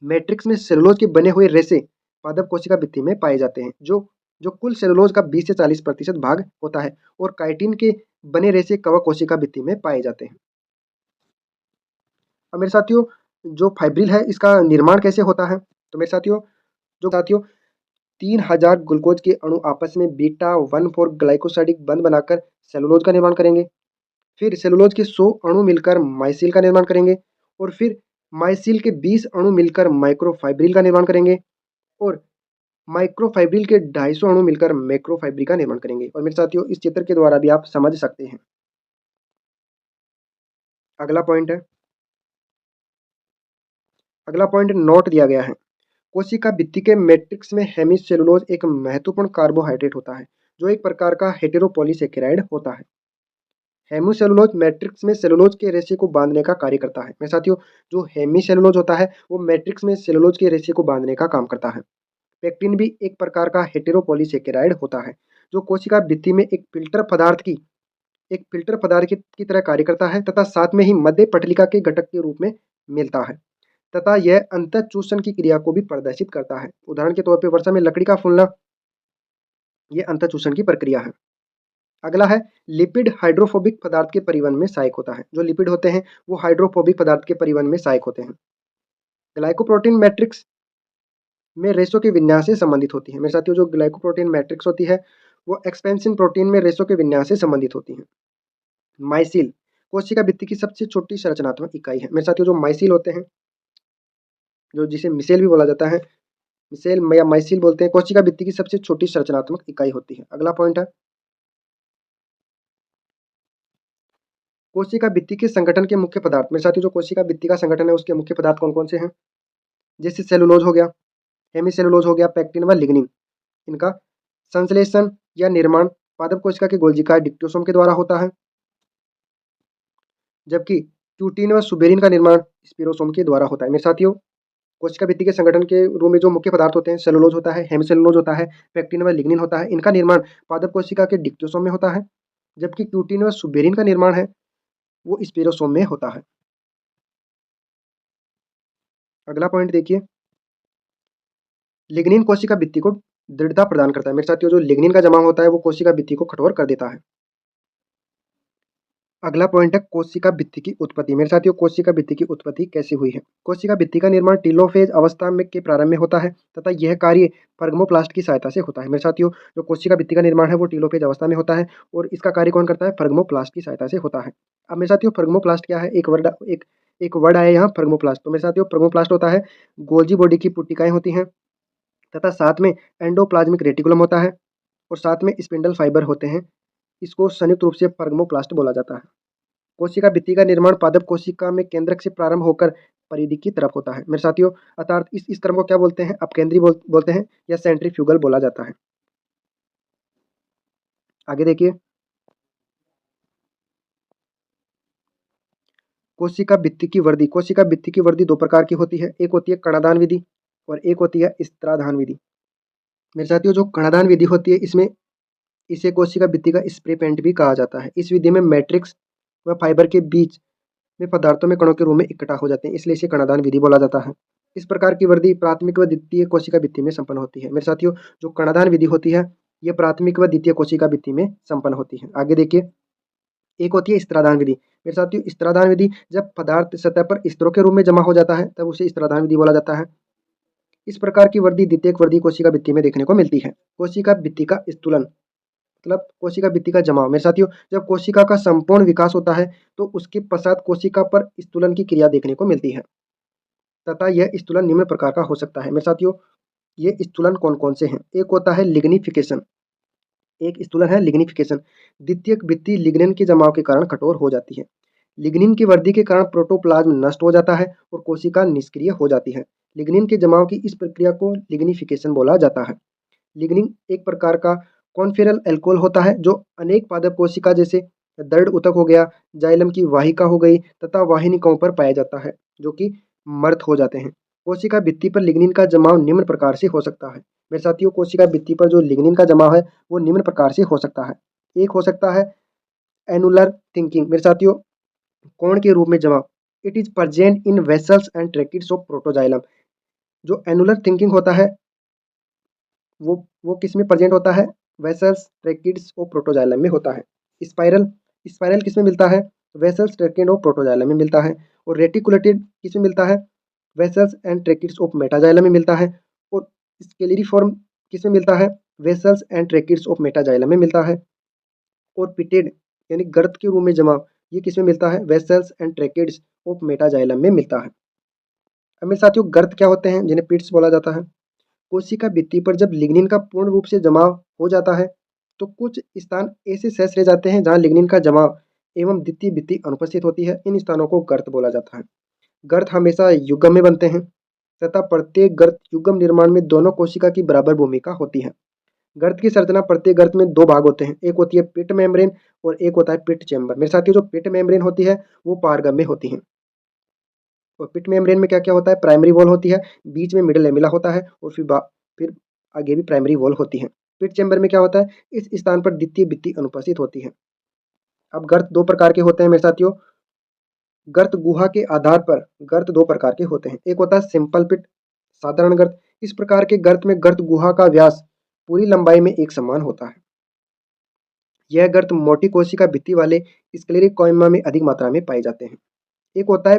मैट्रिक्स में सेलुलोज के बने हुए रेशे पादप कोशिका भित्ति में पाए जाते हैं जो कुल सेलुलोज का 20 से 40% भाग होता है, और काइटिन के बने रेशे कवक कोशिका भित्ति में पाए जाते हैं। अब मेरे साथियों जो फाइब्रिल है इसका निर्माण कैसे होता है? तो मेरे साथियों 3000 ग्लूकोज के अणु आपस में बीटा 1,4 ग्लाइकोसाइडिक बंध बनाकर सेलुलोज का निर्माण करेंगे। फिर सेलुलोज के 100 अणु मिलकर माइसिल का निर्माण करेंगे, और फिर माइसिल के 20 अणु मिलकर माइक्रोफाइब्रिल का निर्माण करेंगे, और माइक्रोफाइब्रिल के 250 अणु मिलकर मैक्रोफाइब्रिल का निर्माण करेंगे। और मेरे साथियों इस चित्र के द्वारा भी आप समझ सकते हैं। अगला पॉइंट नोट दिया गया है, कोशिका भित्ति के मैट्रिक्स में हेमिसेलुलोज एक महत्वपूर्ण कार्बोहाइड्रेट होता है जो एक प्रकार का हेटेरोपॉलीसेकेराइड होता है। हेमिसेलुलोज मैट्रिक्स में सेलुलोज के रेशे को बांधने का कार्य करता है। मेरे साथियों जो हेमिसेलुलोज होता है वो मैट्रिक्स में सेलुलोज के रेशे को बांधने का काम करता है। पेक्टिन भी एक प्रकार का हेटेरोपॉलीसेकेराइड होता है जो कोशिका भित्ति में एक फिल्टर पदार्थ की तरह कार्य करता है तथा साथ में ही मध्य पटलिका के घटक के रूप में मिलता है, तथा यह अंतःचूषण की क्रिया को भी प्रदर्शित करता है। उदाहरण के तौर पर वर्षा में लकड़ी का फूलना, यह अंतःचूषण की प्रक्रिया है। अगला है लिपिड हाइड्रोफोबिक पदार्थ के परिवहन में सहायक होता है। जो लिपिड होते हैं वो हाइड्रोफोबिक पदार्थ के परिवहन में सहायक होते हैं। ग्लाइकोप्रोटीन मैट्रिक्स में रेशों के विन्यास से संबंधित होती है। मेरे साथियों जो ग्लाइकोप्रोटीन मैट्रिक्स होती है वो एक्सपेंसिन प्रोटीन में रेशों के विन्यास से संबंधित होती है। माइसिल कोशिका भित्ति की सबसे छोटी संरचनात्मक इकाई है। मेरे साथियों जो माइसिल होते हैं, जो जिसे मिसेल भी बोला जाता है, मिसेल या माइसिल बोलते हैं, कोशिका भित्ति की सबसे छोटी संरचनात्मक इकाई होती है। अगला पॉइंट है कोशिका भित्ति के संगठन के मुख्य पदार्थ। मेरे साथियों जो कोशिका भित्ति का संगठन है उसके मुख्य पदार्थ कौन कौन से हैं? जैसे सेलुलोज हो गया, हेमिसेलुलोज हो गया, पेक्टिन व लिग्निन। इनका संश्लेषण या निर्माण पादप कोशिका के गोल्जिका डिक्टोसोम के द्वारा होता है, जबकि क्यूटीन व सुबेरिन का निर्माण स्पिरोसोम के द्वारा होता है। मेरे साथियों कोशिका भित्ति के संगठन के रूप में जो मुख्य पदार्थ होते हैं, सेलुलोज होता है, हेमिसेलुलोज होता है, पेक्टिन व लिग्निन होता है। इनका निर्माण पादप कोशिका के डिक्टोसोम में होता है, जबकि क्यूटीन व सुबेरिन का निर्माण है वो स्पिरोसोम में होता है। अगला पॉइंट देखिए, लिग्निन कोशिका भित्ति को दृढ़ता प्रदान करता है। मेरे साथियों जो लिग्निन का जमाव होता है वो कोशिका भित्ति को कठोर कर देता है। अगला पॉइंट है कोशिका भित्ति की उत्पत्ति। मेरे साथियों, कोशिका भित्ति की उत्पत्ति कैसे हुई है? कोशिका भित्ति का निर्माण टीलोफेज अवस्था में के प्रारंभ में होता है तथा यह कार्य फर्गमोप्लास्ट की सहायता से होता है। मेरे साथियों, जो कोशिका भित्ति का निर्माण है वो टीलोफेज अवस्था में होता है और इसका कार्य कौन करता है? फर्गमोप्लास्ट की सहायता से होता है। अब मेरे साथियों, फर्गमोप्लास्ट क्या है? एक वर्ड आया यहाँ, फर्गमोप्लास्ट। तो मेरे साथियों, फर्गमोप्लास्ट होता है गोल्जी बॉडी की पुट्टिकाएं होती हैं तथा साथ में एंडोप्लाज्मिक रेटिकुलम होता है और साथ में स्पिंडल फाइबर होते हैं। इसको संयुक्त रूप से फर्गमोप्लास्ट बोला जाता है। कोशिका भित्ति का निर्माण पादप कोशिका में केंद्रक से प्रारंभ होकर परिधि की तरफ होता है। मेरे साथियों, अर्थात इस क्रम को क्या बोलते हैं? अपकेंद्री बोलते हैं या सेंट्रीफ्यूगल बोला जाता है। आगे देखिए, कोशिका भित्ति की वृद्धि। कोशिका भित्ति की वृद्धि दो प्रकार की होती है, एक होती है कणादान विधि और एक होती है स्तराधान विधि। मेरे साथियों, जो कणादान विधि होती है इसमें इसे कोशिका भित्ति का स्प्रे पेंट भी कहा जाता है। इस विधि में मैट्रिक्स व फाइबर के बीच में पदार्थों में कणों के रूप में इकट्ठा हो जाते हैं, इसलिए इसे कणादान विधि बोला जाता है। इस प्रकार की वृद्धि प्राथमिक व द्वितीय कोशिका भित्ति में संपन्न होती है। मेरे साथियों, जो कणादान विधि होती है यह प्राथमिक व द्वितीय कोशिका भित्ति में संपन्न होती है। आगे देखिए, एक होती है स्तराधान विधि। मेरे साथियों, स्तराधान विधि जब पदार्थ सतह पर स्तरों के रूप में जमा हो जाता है तब उसे स्तराधान विधि बोला जाता है। इस प्रकार की वृद्धि द्वितीयक वृद्धि कोशिका भित्ति में देखने को मिलती है। कोशिका भित्ति का स्थूलन मतलब कोशिका भित्ति का जमाव। मेरे साथियों, जब कोशिका का संपूर्ण विकास होता है तो उसके पश्चात कोशिका पर स्थूलन की क्रिया देखने को मिलती है तथा यह स्थूलन निम्न प्रकार का हो सकता है। मेरे साथियों, ये स्थूलन कौन कौन से हैं? एक होता है लिग्निफिकेशन। एक स्थूलन है लिग्निफिकेशन। द्वितीयक भित्ति लिग्निन के जमाव के कारण कठोर हो जाती है। लिग्निन की वृद्धि के कारण प्रोटोप्लाज्म नष्ट हो जाता है और कोशिका निष्क्रिय हो जाती है। लिग्निन के जमाव की इस प्रक्रिया को लिग्निफिकेशन बोला जाता है। लिग्निन एक प्रकार का कॉन्फेरल एल्कोहल होता है जो अनेक पादप कोशिका जैसे दर्द ऊतक हो गया, जाइलम की वाहिका हो गई तथा वाहिनिकाओं पर पाया जाता है जो कि मर्त हो जाते हैं। कोशिका भित्ति पर लिग्निन का जमाव निम्न प्रकार से हो सकता है। मेरे साथियों, कोशिका भित्ति पर जो लिग्निन का जमाव है वो निम्न प्रकार से हो सकता है। एक हो सकता है एनुलर थिंकिंग। मेरे साथियों, कोण के रूप में जमाव। It is present in vessels and tracheids of protoxylem. जो एनुलर थिंकिंग होता है वो किस में प्रेजेंट होता है? वेसल्स, ट्रैकिड्स और प्रोटोजाइलम में होता है। स्पाइरल स्पाइरल किस में मिलता है? वेसल्स, ट्रैकिड और प्रोटोजाइलम में मिलता है। और रेटिकुलेटेड किस में मिलता है? Vessels and tracheids of metaxylem में मिलता है। और स्केलेरिफॉर्म किस में मिलता है? Vessels and tracheids of metaxylem में मिलता है। और पिटेड यानी गर्त के रूप में जमाव, ये किस में मिलता है? Vessels and tracheids of metaxylem में मिलता है। अब मेरे साथियों, गर्त क्या होते हैं जिन्हें पिट्स बोला जाता है? कोशिका भित्ति पर जब लिग्निन का पूर्ण रूप से जमाव हो जाता है तो कुछ स्थान ऐसे शेष रह जाते हैं जहां लिग्निन का जमाव एवं द्वितीय भित्ति अनुपस्थित होती है। इन स्थानों को गर्त बोला जाता है। गर्त हमेशा युग्म में बनते हैं तथा प्रत्येक गर्त युग्म निर्माण में दोनों कोशिका की बराबर भूमिका होती है। गर्त की संरचना, प्रत्येक गर्त में दो भाग होते हैं, एक होती है पिट मेम्ब्रेन और एक होता है पिट चैम्बर। मेरे साथियों, जो पिट मेम्ब्रेन होती है वो पारगम्य होती है और पिट मेम्ब्रेन में क्या क्या होता है? प्राइमरी वॉल होती है, बीच में मिडल लेमिला होता है और फिर आगे भी प्राइमरी वॉल होती है। पिट चैम्बर में क्या होता है? इस स्थान पर द्वितीय भित्ति अनुपस्थित होती है। अब गर्त दो प्रकार के होते हैं मेरे साथियों। गर्त गुहा के आधार पर गर्त दो प्रकार के होते हैं, एक होता है सिंपल पिट, साधारण गर्त। इस प्रकार के गर्त में गर्त गुहा का व्यास पूरी लंबाई में एक समान होता है। यह गर्त मोटी कोशिका भित्ति वाले स्क्लेरोकोइमा में अधिक मात्रा में पाए जाते हैं। एक होता है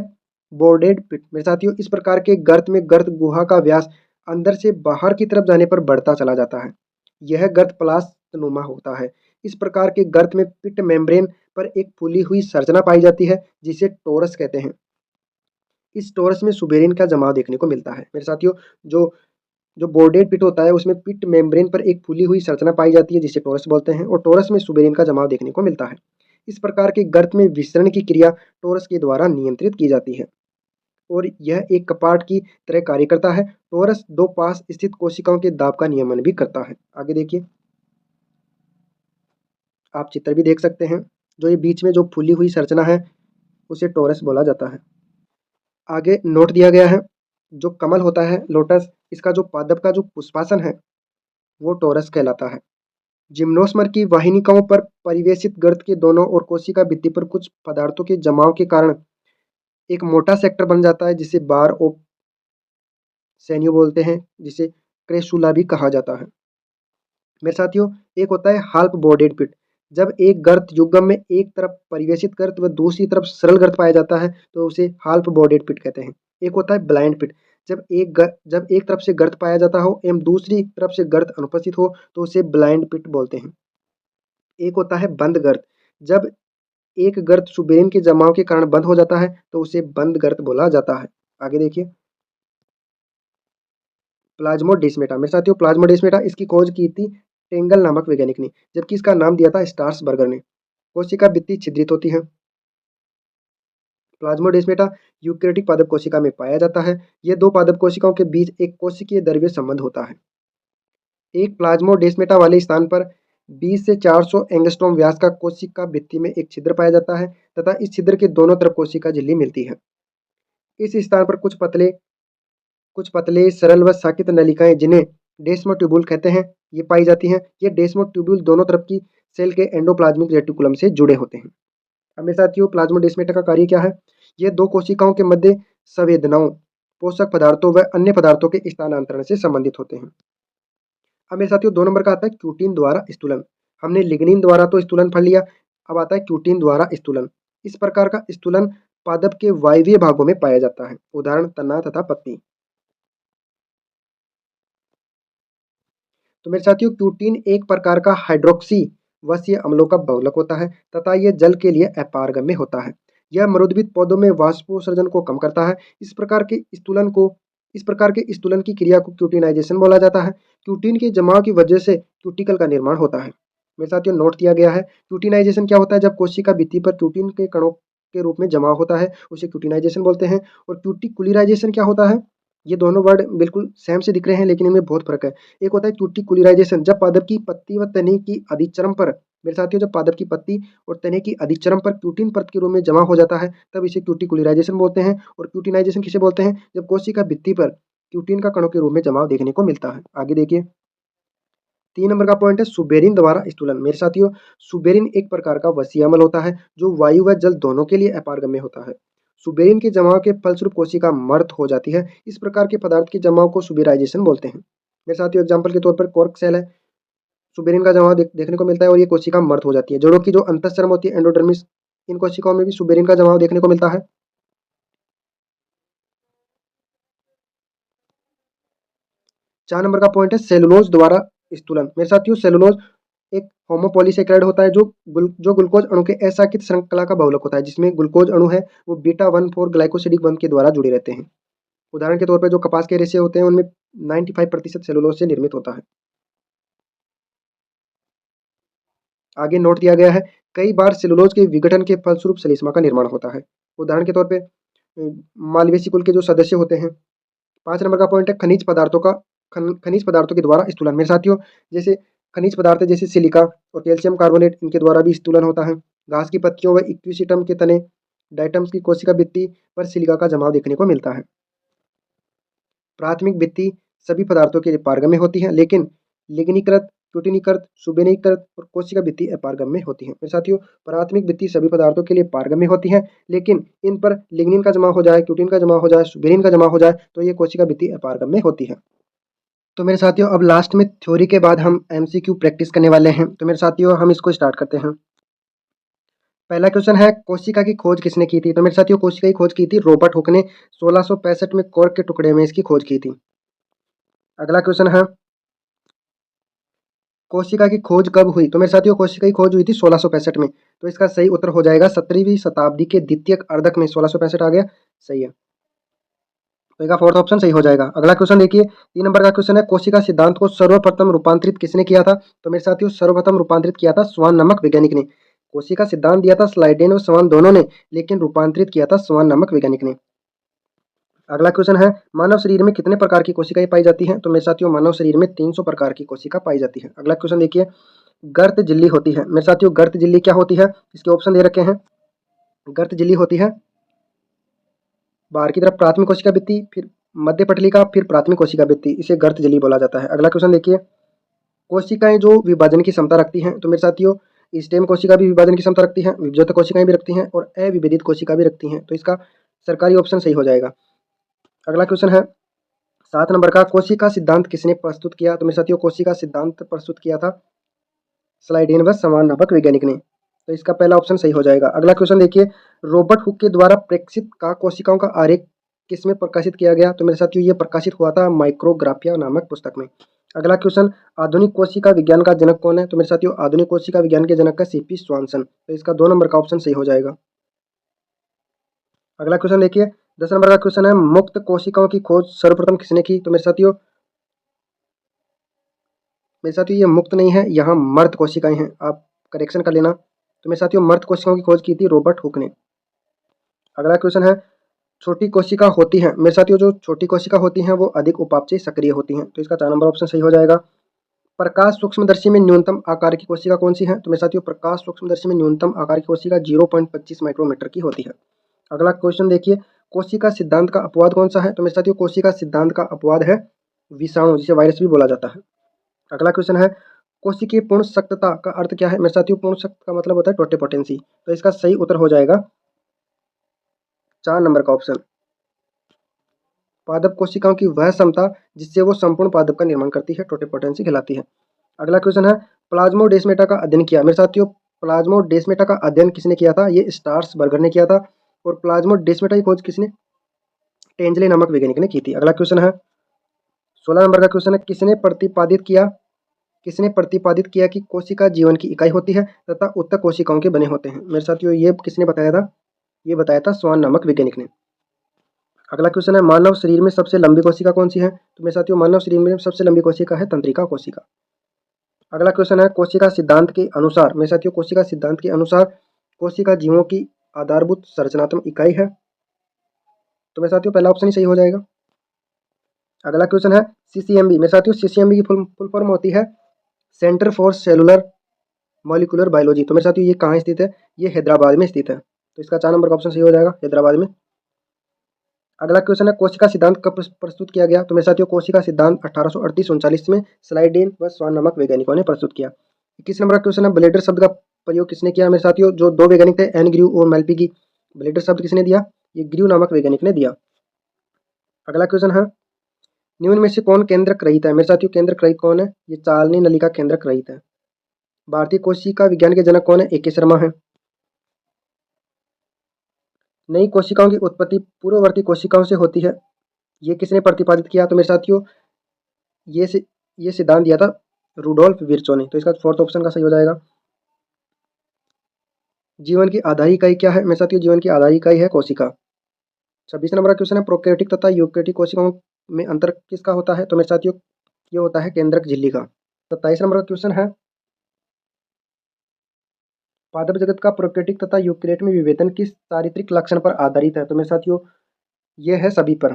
बोर्डेड पिट। मेरे साथियों, इस प्रकार के गर्त में गर्त गुहा का व्यास अंदर से बाहर की तरफ जाने पर बढ़ता चला जाता है। यह गर्त प्लास्तनुमा होता है। इस प्रकार के गर्त में पिट मेम्ब्रेन पर एक फूली हुई संरचना पाई जाती है जिसे टोरस कहते हैं। इस टोरस में सुबेरिन का जमाव देखने को मिलता है। मेरे साथियों, जो जो बोर्डेड पिट होता है उसमें पिट मेम्ब्रेन पर एक फूली हुई संरचना पाई जाती है जिसे टोरस बोलते हैं और टोरस में सुबेरिन का जमाव देखने को मिलता है। इस प्रकार के गर्त में विसरण की क्रिया टोरस के द्वारा नियंत्रित की जाती है और यह एक कपाट की तरह कार्य करता है। टोरस दो पास स्थित कोशिकाओं के दाब का नियमन भी करता है। आगे देखिए, आप चित्र भी देख सकते हैं। जो ये बीच में जो फूली हुई संरचना है उसे टोरस बोला जाता है। आगे नोट दिया गया है, जो कमल होता है लोटस, इसका जो पादप का जो पुष्पासन है वो टोरस कहलाता है। जिम्नोस्मर की वाहिनिकाओं पर परिवेशित गर्त के दोनों और कोशिका भित्ति पर कुछ पदार्थों के जमाव के कारण एक मोटा सेक्टर बन जाता है जिसे बार ऑफ सैनियो बोलते हैं, जिसे क्रेसुला भी कहा जाता है। मेरे साथियों, एक होता है हाल्फ बोर्डेड पिट। जब एक गर्त युग्म में एक तरफ परिवेशित गर्त व दूसरी तरफ सरल गर्त पाया जाता है तो उसे हाल्फ बोर्डेड पिट कहते हैं। एक होता है ब्लाइंड पिट, जब एक तरफ से गर्त पाया जाता हो एवं दूसरी तरफ से गर्त अनुपस्थित हो तो उसे ब्लाइंड पिट बोलते हैं। एक होता है बंद गर्त, जब एक गर्त सुबेरिन के जमाव के कारण बंद हो जाता है तो उसे बंद गर्त बोला जाता है। आगे देखिए, प्लाज्मोडेस्माटा। मेरे साथियों, प्लाज्मोडेस्माटा इसकी खोज की थी टेंगल नामक वैज्ञानिक ने, जबकि इसका नाम दिया था स्टार्सबर्गर ने। कोशिका भित्ति छिद्रित होती है। प्लाज्मोडेस्माटा यूकेरियोटिक पादप कोशिका में पाया जाता है। ये दो पादप कोशिकाओं के बीच एक कोशिकीय द्रव्य संबंध होता है। एक प्लाज्मोडेस्माटा वाले स्थान पर 20 से 400 एंगस्ट्रॉम व्यास का कोशिका भित्ति में एक छिद्र पाया जाता है तथा इस छिद्र के दोनों तरफ कोशिका झिल्ली मिलती है। इस स्थान पर कुछ पतले सरल व साकित नलिकाएं जिन्हें डेस्मोट्यूबुल कहते हैं ये पाई जाती हैं। ये डेस्मोट्यूबुल दोनों तरफ की सेल के एंडोप्लाज्मिक रेटिकुलम से जुड़े होते हैं। अब मेरे साथियों, प्लाज्मोडेस्माटा का कार्य क्या है? ये दो कोशिकाओं के मध्य संवेदनाओं, पोषक पदार्थों व अन्य पदार्थों के स्थानांतरण से संबंधित होते हैं। अब मेरे साथियों, 2 नंबर का आता है क्यूटीन द्वारा स्थूलन। हमने लिग्निन द्वारा तो स्थूलन पढ़ लिया, अब आता है क्यूटीन द्वारा स्थूलन। इस प्रकार का स्थूलन पादप के वायवीय भागों में पाया जाता है, उदाहरण तना तथा पत्ती। तो मेरे साथियों, क्यूटीन एक प्रकार का हाइड्रोक्सी वसीय अम्लों का बहुलक होता है तथा यह जल के लिए अपारगम्य होता है। यह मरुद्भिद पौधों में वाष्पोत्सर्जन को कम करता है। इस प्रकार के स्थूलन की क्रिया को क्यूटिनाइजेशन बोला जाता है। क्यूटीन के जमाव की वजह से क्यूटिकल का निर्माण होता है। मेरे साथियों, नोट दिया गया है। क्यूटिनाइजेशन क्या होता है? जब कोशिका भित्ति पर क्यूटीन के कणों के रूप में जमाव होता है उसे क्यूटिनाइजेशन बोलते हैं। और क्यूटिकुलिराइजेशन क्या होता है? ये दोनों वर्ड बिल्कुल सेम से दिख रहे हैं लेकिन इनमें बहुत फर्क है। एक होता है क्यूटिकुलिराइजेशन, जब पादप की पत्ती व तने की अधिचर्म पर, मेरे साथियों, जब पादप की पत्ती और तने की अधिचर्म पर क्यूटिन परत के रूप में जमा हो जाता है तब इसे क्यूटिकुलिराइजेशन बोलते हैं। और क्यूटिनाइजेशन किसे बोलते हैं? जब कोशिका भित्ति पर क्यूटिन का कणों के रूप में जमाव देखने को मिलता है। आगे देखिए, 3 नंबर का पॉइंट है सुबेरिन द्वारा स्थूलन। मेरे साथियों, सुबेरिन एक प्रकार का वसीय अम्ल होता है जो वायु व जल दोनों के लिए अपारगम्य होता है। सुबेरिन के जमाव के फलस्वरूप कोशिका मर्त हो जाती है। इस प्रकार के पदार्थ के जमाव को सुबेराइजेशन बोलते हैं। मेरे साथियों, एग्जाम्पल के तौर पर कॉर्क सेल है, सुबेरिन का जमाव देखने को मिलता है और ये कोशिका मर्त हो जाती है। जड़ों की जो अंतःस्त्रम होती है एंडोडर्मिस, इन कोशिकाओं में भी सुबेरिन का जमाव देखने को मिलता है। 4 नंबर का पॉइंट है सेलुलोज द्वारा स्थूलन। मेरे साथियों, सेलुलोज एक होमोपॉलीसेकेराइड होता है जो ग्लूकोज अणु के असाकित श्रृंखला का बहुलक होता है, जिसमें ग्लूकोज अणु है वो बीटा 1,4 ग्लाइकोसिडिक बंध के द्वारा जुड़े रहते हैं। उदाहरण के तौर पर जो कपास के रेशे होते हैं उनमें 95% सेलुलोज से निर्मित होता है। आगे नोट दिया गया है, कई बार सेलुलोज के विघटन के फलस्वरूप सलिस्मा का निर्माण होता है। उदाहरण के तौर पे मालवेसी कुल के जो सदस्य होते हैं। 5 नंबर का पॉइंट है खनिज पदार्थों के द्वारा स्थूलन। मेरे साथियों, जैसे खनिज पदार्थ जैसे सिलिका और कैल्शियम कार्बोनेट, इनके द्वारा भी स्थूलन होता है। घास की पत्तियों व इक्विसिटम के तने, डाइटम्स की कोशिका भित्ति पर सिलिका का जमाव देखने को मिलता है। प्राथमिक भित्ति सभी पदार्थों के लिए पारगम्य होती है, लेकिन लिग्नीकृत, क्यूटिनीकृत, सुबेरीकृत और कोशिका भित्ति अपारगम्य होती है। मेरे साथियों, प्राथमिक भित्ति सभी पदार्थों के लिए पारगम्य होती है, लेकिन इन पर लिग्निन का जमाव हो जाए, क्यूटिन का जमाव हो जाए, सुबेरिन का जमाव हो जाए तो ये कोशिका भित्ति अपारगम्य होती है। तो मेरे साथियों, अब लास्ट में थ्योरी के बाद हम एमसीक्यू प्रैक्टिस करने वाले हैं। तो मेरे साथियों, हम इसको स्टार्ट करते हैं। पहला क्वेश्चन है, कोशिका की खोज किसने की थी? तो मेरे साथियों, कोशिका की खोज की थी रॉबर्ट हुक ने 1665 में कॉर्क के टुकड़े में इसकी खोज की थी। अगला क्वेश्चन है, कोशिका की खोज कब हुई? तो मेरे साथियों, कोशिका की खोज हुई थी 1665 में। तो इसका सही उत्तर हो जाएगा 17वीं शताब्दी के द्वितीय अर्धक में। 1665 आ गया, सही है। तो इसका फोर्थ ऑप्शन सही हो जाएगा। अगला क्वेश्चन देखिए, 3 नंबर का क्वेश्चन है, कोशिका सिद्धांत को सर्वप्रथम रूपांतरित किसने किया था? तो मेरे साथियों, सर्वप्रथम रूपांतरित किया था स्वान नामक वैज्ञानिक ने। कोशिका सिद्धांत दिया था स्लाइडेन और स्वान दोनों ने, लेकिन रूपांतरित किया था स्वान नामक वैज्ञानिक ने। अगला क्वेश्चन है, मानव शरीर में कितने प्रकार की कोशिकाएं पाई जाती हैं? तो मेरे साथियों, मानव शरीर में 300 प्रकार की कोशिका पाई जाती है। अगला क्वेश्चन देखिए, गर्त झिल्ली होती है। मेरे साथियों, गर्त झिल्ली क्या होती है? इसके ऑप्शन दे रखे हैं। गर्त झिल्ली होती है बाहर की तरफ प्राथमिक कोशिका भित्ति, फिर मध्य पटलिका, फिर प्राथमिक कोशिका भित्ति, इसे गर्त झिल्ली बोला जाता है। अगला क्वेश्चन देखिए, कोशिकाएं जो विभाजन की क्षमता रखती हैं। तो मेरे साथियों, स्टेम कोशिका भी विभाजन की क्षमता रखती है, विभजत कोशिकाएं भी रखती हैं और अविभेदित कोशिका भी रखती हैं। तो इसका सरकारी ऑप्शन सही हो जाएगा। अगला क्वेश्चन है 7 नंबर का, कोशिका सिद्धांत किसने प्रस्तुत किया? तो मेरे साथियों, कोशिका सिद्धांत प्रस्तुत किया था स्लाइडेन व समान नामक वैज्ञानिक ने। तो इसका पहला ऑप्शन सही हो जाएगा। अगला क्वेश्चन देखिए, रॉबर्ट हुक के द्वारा प्रेक्षित का कोशिकाओं का आरेख किसमें प्रकाशित किया गया? तो मेरे साथियों ये प्रकाशित हुआ था माइक्रोग्राफिया नामक पुस्तक में। अगला क्वेश्चन, आधुनिक कोशिका विज्ञान का जनक कौन है? तो मेरे साथियों आधुनिक कोशिका विज्ञान के जनक है सीपी स्वानसन। तो इसका 2 नंबर का ऑप्शन सही हो जाएगा। अगला क्वेश्चन देखिए, 10 नंबर का क्वेश्चन है, मुक्त कोशिकाओं की खोज सर्वप्रथम किसने की? तो मेरे साथियों ये मुक्त नहीं है, यहाँ मर्द कोशिकाएं हैं, आप करेक्शन कर लेना। तो मेरे साथियों मर्द कोशिकाओं की खोज की थी रॉबर्ट हुक ने। अगला क्वेश्चन है, छोटी कोशिका होती हैं, मेरे साथियों जो छोटी कोशिका होती हैं वो अधिक उपापचय सक्रिय होती हैं। तो इसका 4 नंबर ऑप्शन सही हो जाएगा। प्रकाश सूक्ष्मदर्शी में न्यूनतम आकार की कोशिका कौन सी है? तो मेरे साथियों प्रकाश सूक्ष्मदर्शी में न्यूनतम आकार की कोशिका 0.25 माइक्रोमीटर की होती है। अगला क्वेश्चन देखिए, कोशिका सिद्धांत का अपवाद कौन सा है? तो मेरे साथियों कोशिका सिद्धांत का अपवाद है विषाणु, जिसे वायरस भी बोला जाता है। अगला क्वेश्चन है, कोशिकीय पूर्ण सख्तता का अर्थ क्या है? मेरे साथियों पूर्ण सख्त का मतलब होता है टोटेपोटेंसी। तो इसका सही उत्तर हो जाएगा 4 नंबर का ऑप्शन, पादप कोशिकाओं की वह क्षमता जिससे वो संपूर्ण पादप का निर्माण करती है, टोटेपोटेंसी कहलाती है। अगला क्वेश्चन है, प्लाज्मोडेस्माटा का अध्ययन किया, मेरे साथियों प्लाज्मोडेस्माटा का अध्ययन किसने किया था? ये स्टार्स बर्गर ने किया था। और प्लाज्मोडेस्माटा की खोज किसने? टेंजले नामक वैज्ञानिक ने की थी। अगला क्वेश्चन है 16 नंबर का क्वेश्चन है, किसने प्रतिपादित किया कि कोशिका जीवन की इकाई होती है तथा उत्तक कोशिकाओं के बने होते हैं? मेरे साथियों ये किसने बताया था? ये बताया था स्वान नामक वैज्ञानिक ने। अगला क्वेश्चन है, मानव शरीर में सबसे लंबी कोशिका कौन सी है? तो मेरे साथियों मानव शरीर में सबसे लंबी कोशिका है तंत्रिका कोशिका। अगला क्वेश्चन है, कोशिका सिद्धांत के अनुसार, मेरे साथियों कोशिका सिद्धांत के अनुसार कोशिका जीवों की आधारभूत संरचनात्मक इकाई है। तो मेरे साथियों पहला ऑप्शन ही सही हो जाएगा। अगला क्वेश्चन है, सीसीएमबी, मेरे साथियों सीसीएमबी की फुल फॉर्म होती है centre for cellular molecular biology. तो मेरे साथियों ये कहाँ स्थित है? ये हैदराबाद में स्थित है। तो इसका 4 नंबर का ऑप्शन सही हो जाएगा, हैदराबाद में। अगला क्वेश्चन है, कोशिका सिद्धांत कब प्रस्तुत किया गया? तो मेरे साथियों कोशिका सिद्धांत 1838-39 में स्लाइडेन व स्वान नामक वैज्ञानिकों ने प्रस्तुत किया। 21 नंबर का क्वेश्चन है, ब्लेडर शब्द का प्रयोग किसने किया? मेरे साथियों जो 2 वैज्ञानिक थे एन ग्रीव और मेल्पीगी, ब्लेडर शब्द किसने दिया? ये ग्रीव नामक वैज्ञानिक ने दिया। अगला क्वेश्चन है, निम्न में से कौन केंद्रक रहित है? मेरे साथियों केंद्रक रहित कौन है? ये चालनी नलिका केंद्रक रहित है। भारतीय कोशिका विज्ञान के जनक कौन है? ए के शर्मा है। नई कोशिकाओं की उत्पत्ति पूर्ववर्ती कोशिकाओं से होती है, ये किसने प्रतिपादित किया? तो मेरे साथियों ये सि, ये सिद्धांत दिया था रूडोल्फ विर्चो ने। तो इसका 4th ऑप्शन का सही हो जाएगा। जीवन की आधारी इकाई क्या है? मेरे साथियों जीवन की आधारी इकाई है कोशिका। 26 नंबर का क्वेश्चन है, प्रोकैरियोटिक तथा यूकैरियोटिक कोशिकाओं में अंतर किसका होता है? तो मेरे साथियों ये होता है केंद्रक झिल्ली का। 27 नंबर का क्वेश्चन है, पादप जगत का प्रोकैरियोटिक तथा यूकैरियोट में विभेदन किस चारित्रिक लक्षण पर आधारित है? तो मेरे साथियों ये है सभी पर,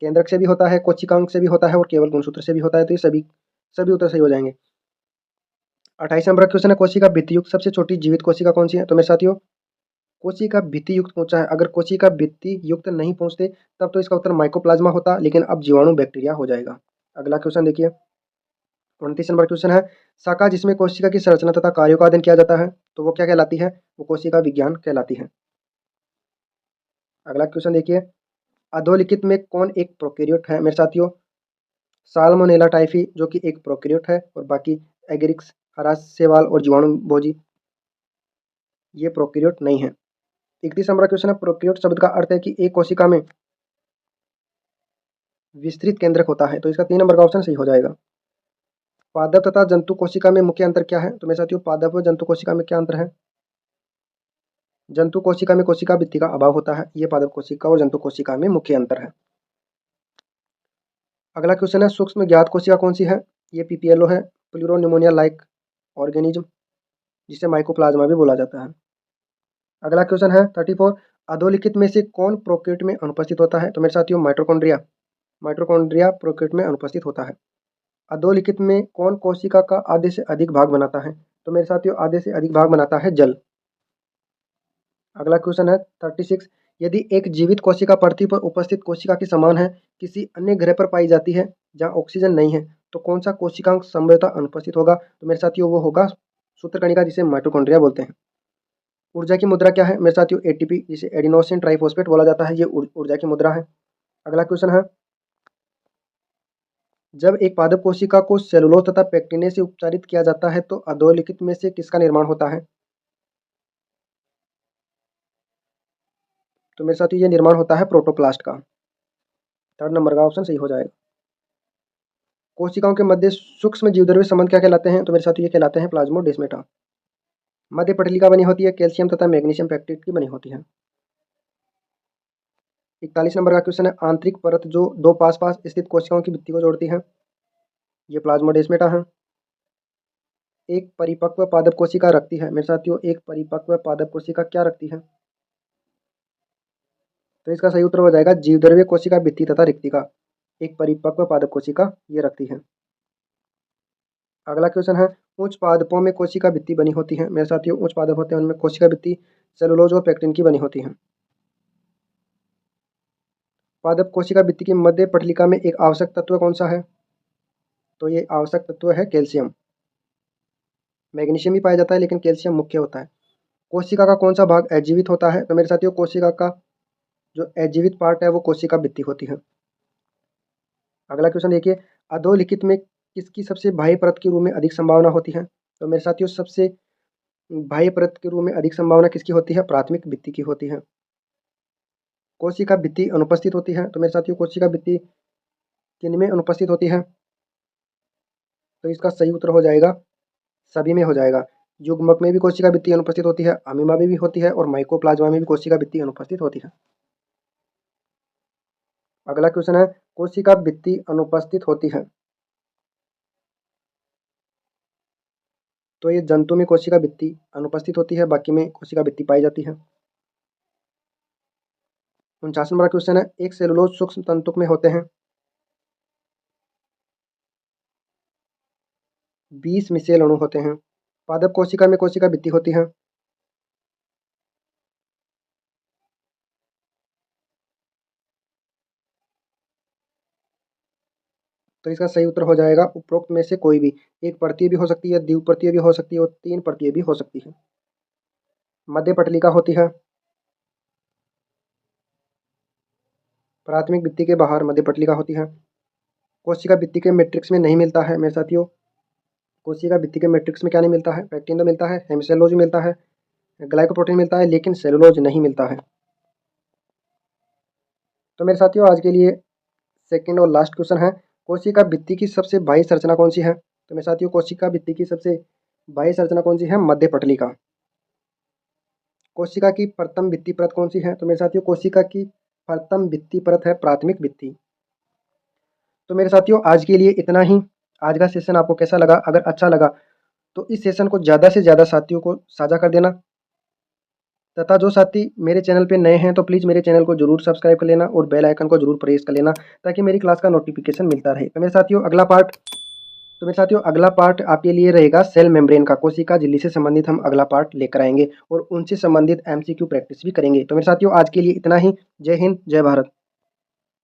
केंद्रक से भी होता है, कोशिकांग से भी होता है और केवल गुणसूत्र से भी होता है। तो ये सभी उत्तर सही हो जाएंगे। 28 नंबर का क्वेश्चन है, कोशिका भित्तियुक्त सबसे छोटी जीवित कोशिका कौन सी है? तो मेरे साथियों कोशिका भित्तियुक्त पहुंचा है, अगर कोशिका भित्ति युक्त नहीं पहुंचते तब तो इसका उत्तर माइकोप्लाज्मा होता, लेकिन अब जीवाणु बैक्टीरिया हो जाएगा। अगला क्वेश्चन देखिए, 29 नंबर क्वेश्चन है, शाखा जिसमें कोशिका की संरचना तथा कार्यों का अध्ययन किया जाता है तो वो क्या कहलाती है? वो कोशिका विज्ञान कहलाती है। अगला क्वेश्चन देखिए, अधोलिखित में कौन एक प्रोकैरियोट है? मेरे साथियों साल्मोनेला टाइफी जो कि एक प्रोकैरियोट है, और बाकी एगेरिक्स, हरा शैवाल और जीवाणु भोजी ये प्रोकैरियोट नहीं है। 31 नंबर क्वेश्चन है, प्रोकैरियोट शब्द का अर्थ है कि एक कोशिका में विस्तृत केंद्रक होता है। तो इसका 3 नंबर का ऑप्शन सही हो जाएगा। पादप तथा जंतु कोशिका में मुख्य अंतर क्या है? तो मेरे साथियों पादप व जंतु कोशिका में क्या अंतर है? जंतु कोशिका में कोशिका भित्ति का अभाव होता है, ये पादप कोशिका और जंतु कोशिका में मुख्य अंतर है। अगला क्वेश्चन है, सूक्ष्म ज्ञात कोशिका कौन सी है? ये पीपीएलओ है, प्लूरोनिमोनिया लाइक ऑर्गेनिज्म, जिसे माइकोप्लाज्मा भी बोला जाता है। अगला क्वेश्चन है 34, अधोलिखित में से कौन प्रोकैरियोट में अनुपस्थित होता है? तो मेरे साथियों माइटोकॉन्ड्रिया प्रोकैरियोट में अनुपस्थित होता है। अधोलिखित में कौन कोशिका का आधे से अधिक भाग बनाता है? तो मेरे साथियों आधे से अधिक भाग बनाता है जल। अगला क्वेश्चन है 36, यदि एक जीवित कोशिका पृथ्वी पर उपस्थित कोशिका के समान है, किसी अन्य ग्रह पर पाई जाती है जहाँ ऑक्सीजन नहीं है, तो कौन सा कोशिकांग संभवतः अनुपस्थित होगा? तो मेरे साथियों वो होगा सूत्रकणिका, जिसे माइटोकॉन्ड्रिया बोलते हैं। ऊर्जा की मुद्रा क्या है? मेरे साथियों एटीपी, जिसे एडिनोसिन ट्राइफॉस्फेट बोला जाता है, ये ऊर्जा की मुद्रा है। अगला क्वेश्चन है, जब एक पादप कोशिका को सेलुलोज तथा पेक्टिने से उपचारित किया जाता है तो अधोलिखित में से किसका निर्माण होता है? तो मेरे साथियों ये निर्माण होता है प्रोटोप्लास्ट का। थर्ड नंबर का ऑप्शन सही हो जाएगा। कोशिकाओं के मध्य सूक्ष्म जीवद्रव्य संबंध क्या कहलाते हैं? तो मेरे साथियों ये कहलाते हैं प्लाज्मोडेस्माटा। मध्य पटलिका बनी होती है कैल्शियम तथा मैग्नीशियम पेक्टेट की बनी होती है। 41 नंबर का क्वेश्चन है, आंतरिक परत जो दो पास पास स्थित कोशिकाओं की भित्ति को जोड़ती है, ये प्लाज्मोडेस्माटा है। एक परिपक्व पादप कोशिका रखती है, मेरे साथियों एक परिपक्व पादप कोशिका क्या रखती है? तो इसका सही उत्तर हो जाएगा जीवद्रव्य कोशिका भित्ति तथा रिक्तिका। एक परिपक्व पादप कोशिका ये रखती है। अगला क्वेश्चन है, उच्च पादपों में कोशिका भित्ति बनी होती है, मेरे साथियों उच्च पादप होते हैं उनमें कोशिका भित्ति सेलुलोज और पेक्टिन की बनी होती है। पादप कोशिका भित्ति की मध्य पटलिका में एक आवश्यक तत्व कौन सा है? तो ये आवश्यक तत्व है कैल्शियम। मैग्नीशियम भी पाया जाता है लेकिन कैल्शियम मुख्य होता है। कोशिका का कौन सा भाग अजीवित होता है? तो मेरे साथियों कोशिका का जो अजीवित पार्ट है वो कोशिका भित्ति होती है। अगला क्वेश्चन देखिए, अधोलिखित में किसकी सबसे बाह्य परत के रूप में अधिक संभावना होती है? तो मेरे साथियों सबसे बाह्य परत के रूप में अधिक संभावना किसकी होती है? प्राथमिक भित्ति की होती है। कोशिका भित्ति अनुपस्थित होती है, तो मेरे साथियों कोशिका भित्ति किनमें अनुपस्थित होती है? तो इसका सही उत्तर हो जाएगा सभी में हो जाएगा। युग्मक में भी कोशिका भित्ति अनुपस्थित होती है, अमीबा में भी होती है और माइकोप्लाज्मा में भी कोशिका भित्ति अनुपस्थित होती है। अगला क्वेश्चन है, कोशिका भित्ति अनुपस्थित होती है तो ये जंतु में कोशिका भित्ति अनुपस्थित होती है, बाकी में कोशिका भित्ति पाई जाती है। 49 नंबर क्वेश्चन है, एक सेलुलोज सूक्ष्म तंतुक में होते हैं 20 मिसेल अणु होते हैं। पादप कोशिका में कोशिका भित्ति होती है, तो इसका सही उत्तर हो जाएगा उपरोक्त में से कोई भी। एक परतीय भी हो सकती है, द्विपरतीय भी हो सकती है और तीन परतीय भी हो सकती है। मध्य पटलिका होती है, प्राथमिक भित्ति के बाहर मध्य पटलिका होती है। कोशिका भित्ति के मैट्रिक्स में नहीं मिलता है मेरे साथियों, कोशिका भित्ति के मैट्रिक्स में क्या नहीं मिलता है? पेक्टिन तो मिलता है, हेमिसेलुलोज मिलता है, ग्लाइकोप्रोटीन मिलता है, लेकिन सेलुलोज नहीं मिलता है। तो मेरे साथियों आज के लिए सेकंड और लास्ट क्वेश्चन है, कोशिका भित्ति की सबसे बाह्य संरचना कौन सी है? तो मेरे साथियों कोशिका भित्ति की सबसे बाह्य संरचना कौन सी है? मध्य पटलिका। कोशिका की प्रथम भित्ति परत कौन सी है? तो मेरे साथियों कोशिका की प्रथम भित्ति परत है प्राथमिक भित्ति। तो मेरे साथियों आज के लिए इतना ही। आज का सेशन आपको कैसा लगा? अगर अच्छा लगा तो इस सेशन को ज़्यादा से ज़्यादा साथियों को साझा कर देना, तथा जो साथी मेरे चैनल पे नए हैं तो प्लीज़ मेरे चैनल को जरूर सब्सक्राइब कर लेना और बेल आइकन को जरूर प्रेस कर लेना ताकि मेरी क्लास का नोटिफिकेशन मिलता रहे। तो मेरे साथियों अगला पार्ट आपके लिए रहेगा सेल मेम्ब्रेन का, कोशिका झिल्ली से संबंधित हम अगला पार्ट लेकर आएंगे और उनसे संबंधित एमसीक्यू प्रैक्टिस भी करेंगे। तो मेरे साथियों आज के लिए इतना ही। जय हिंद, जय भारत।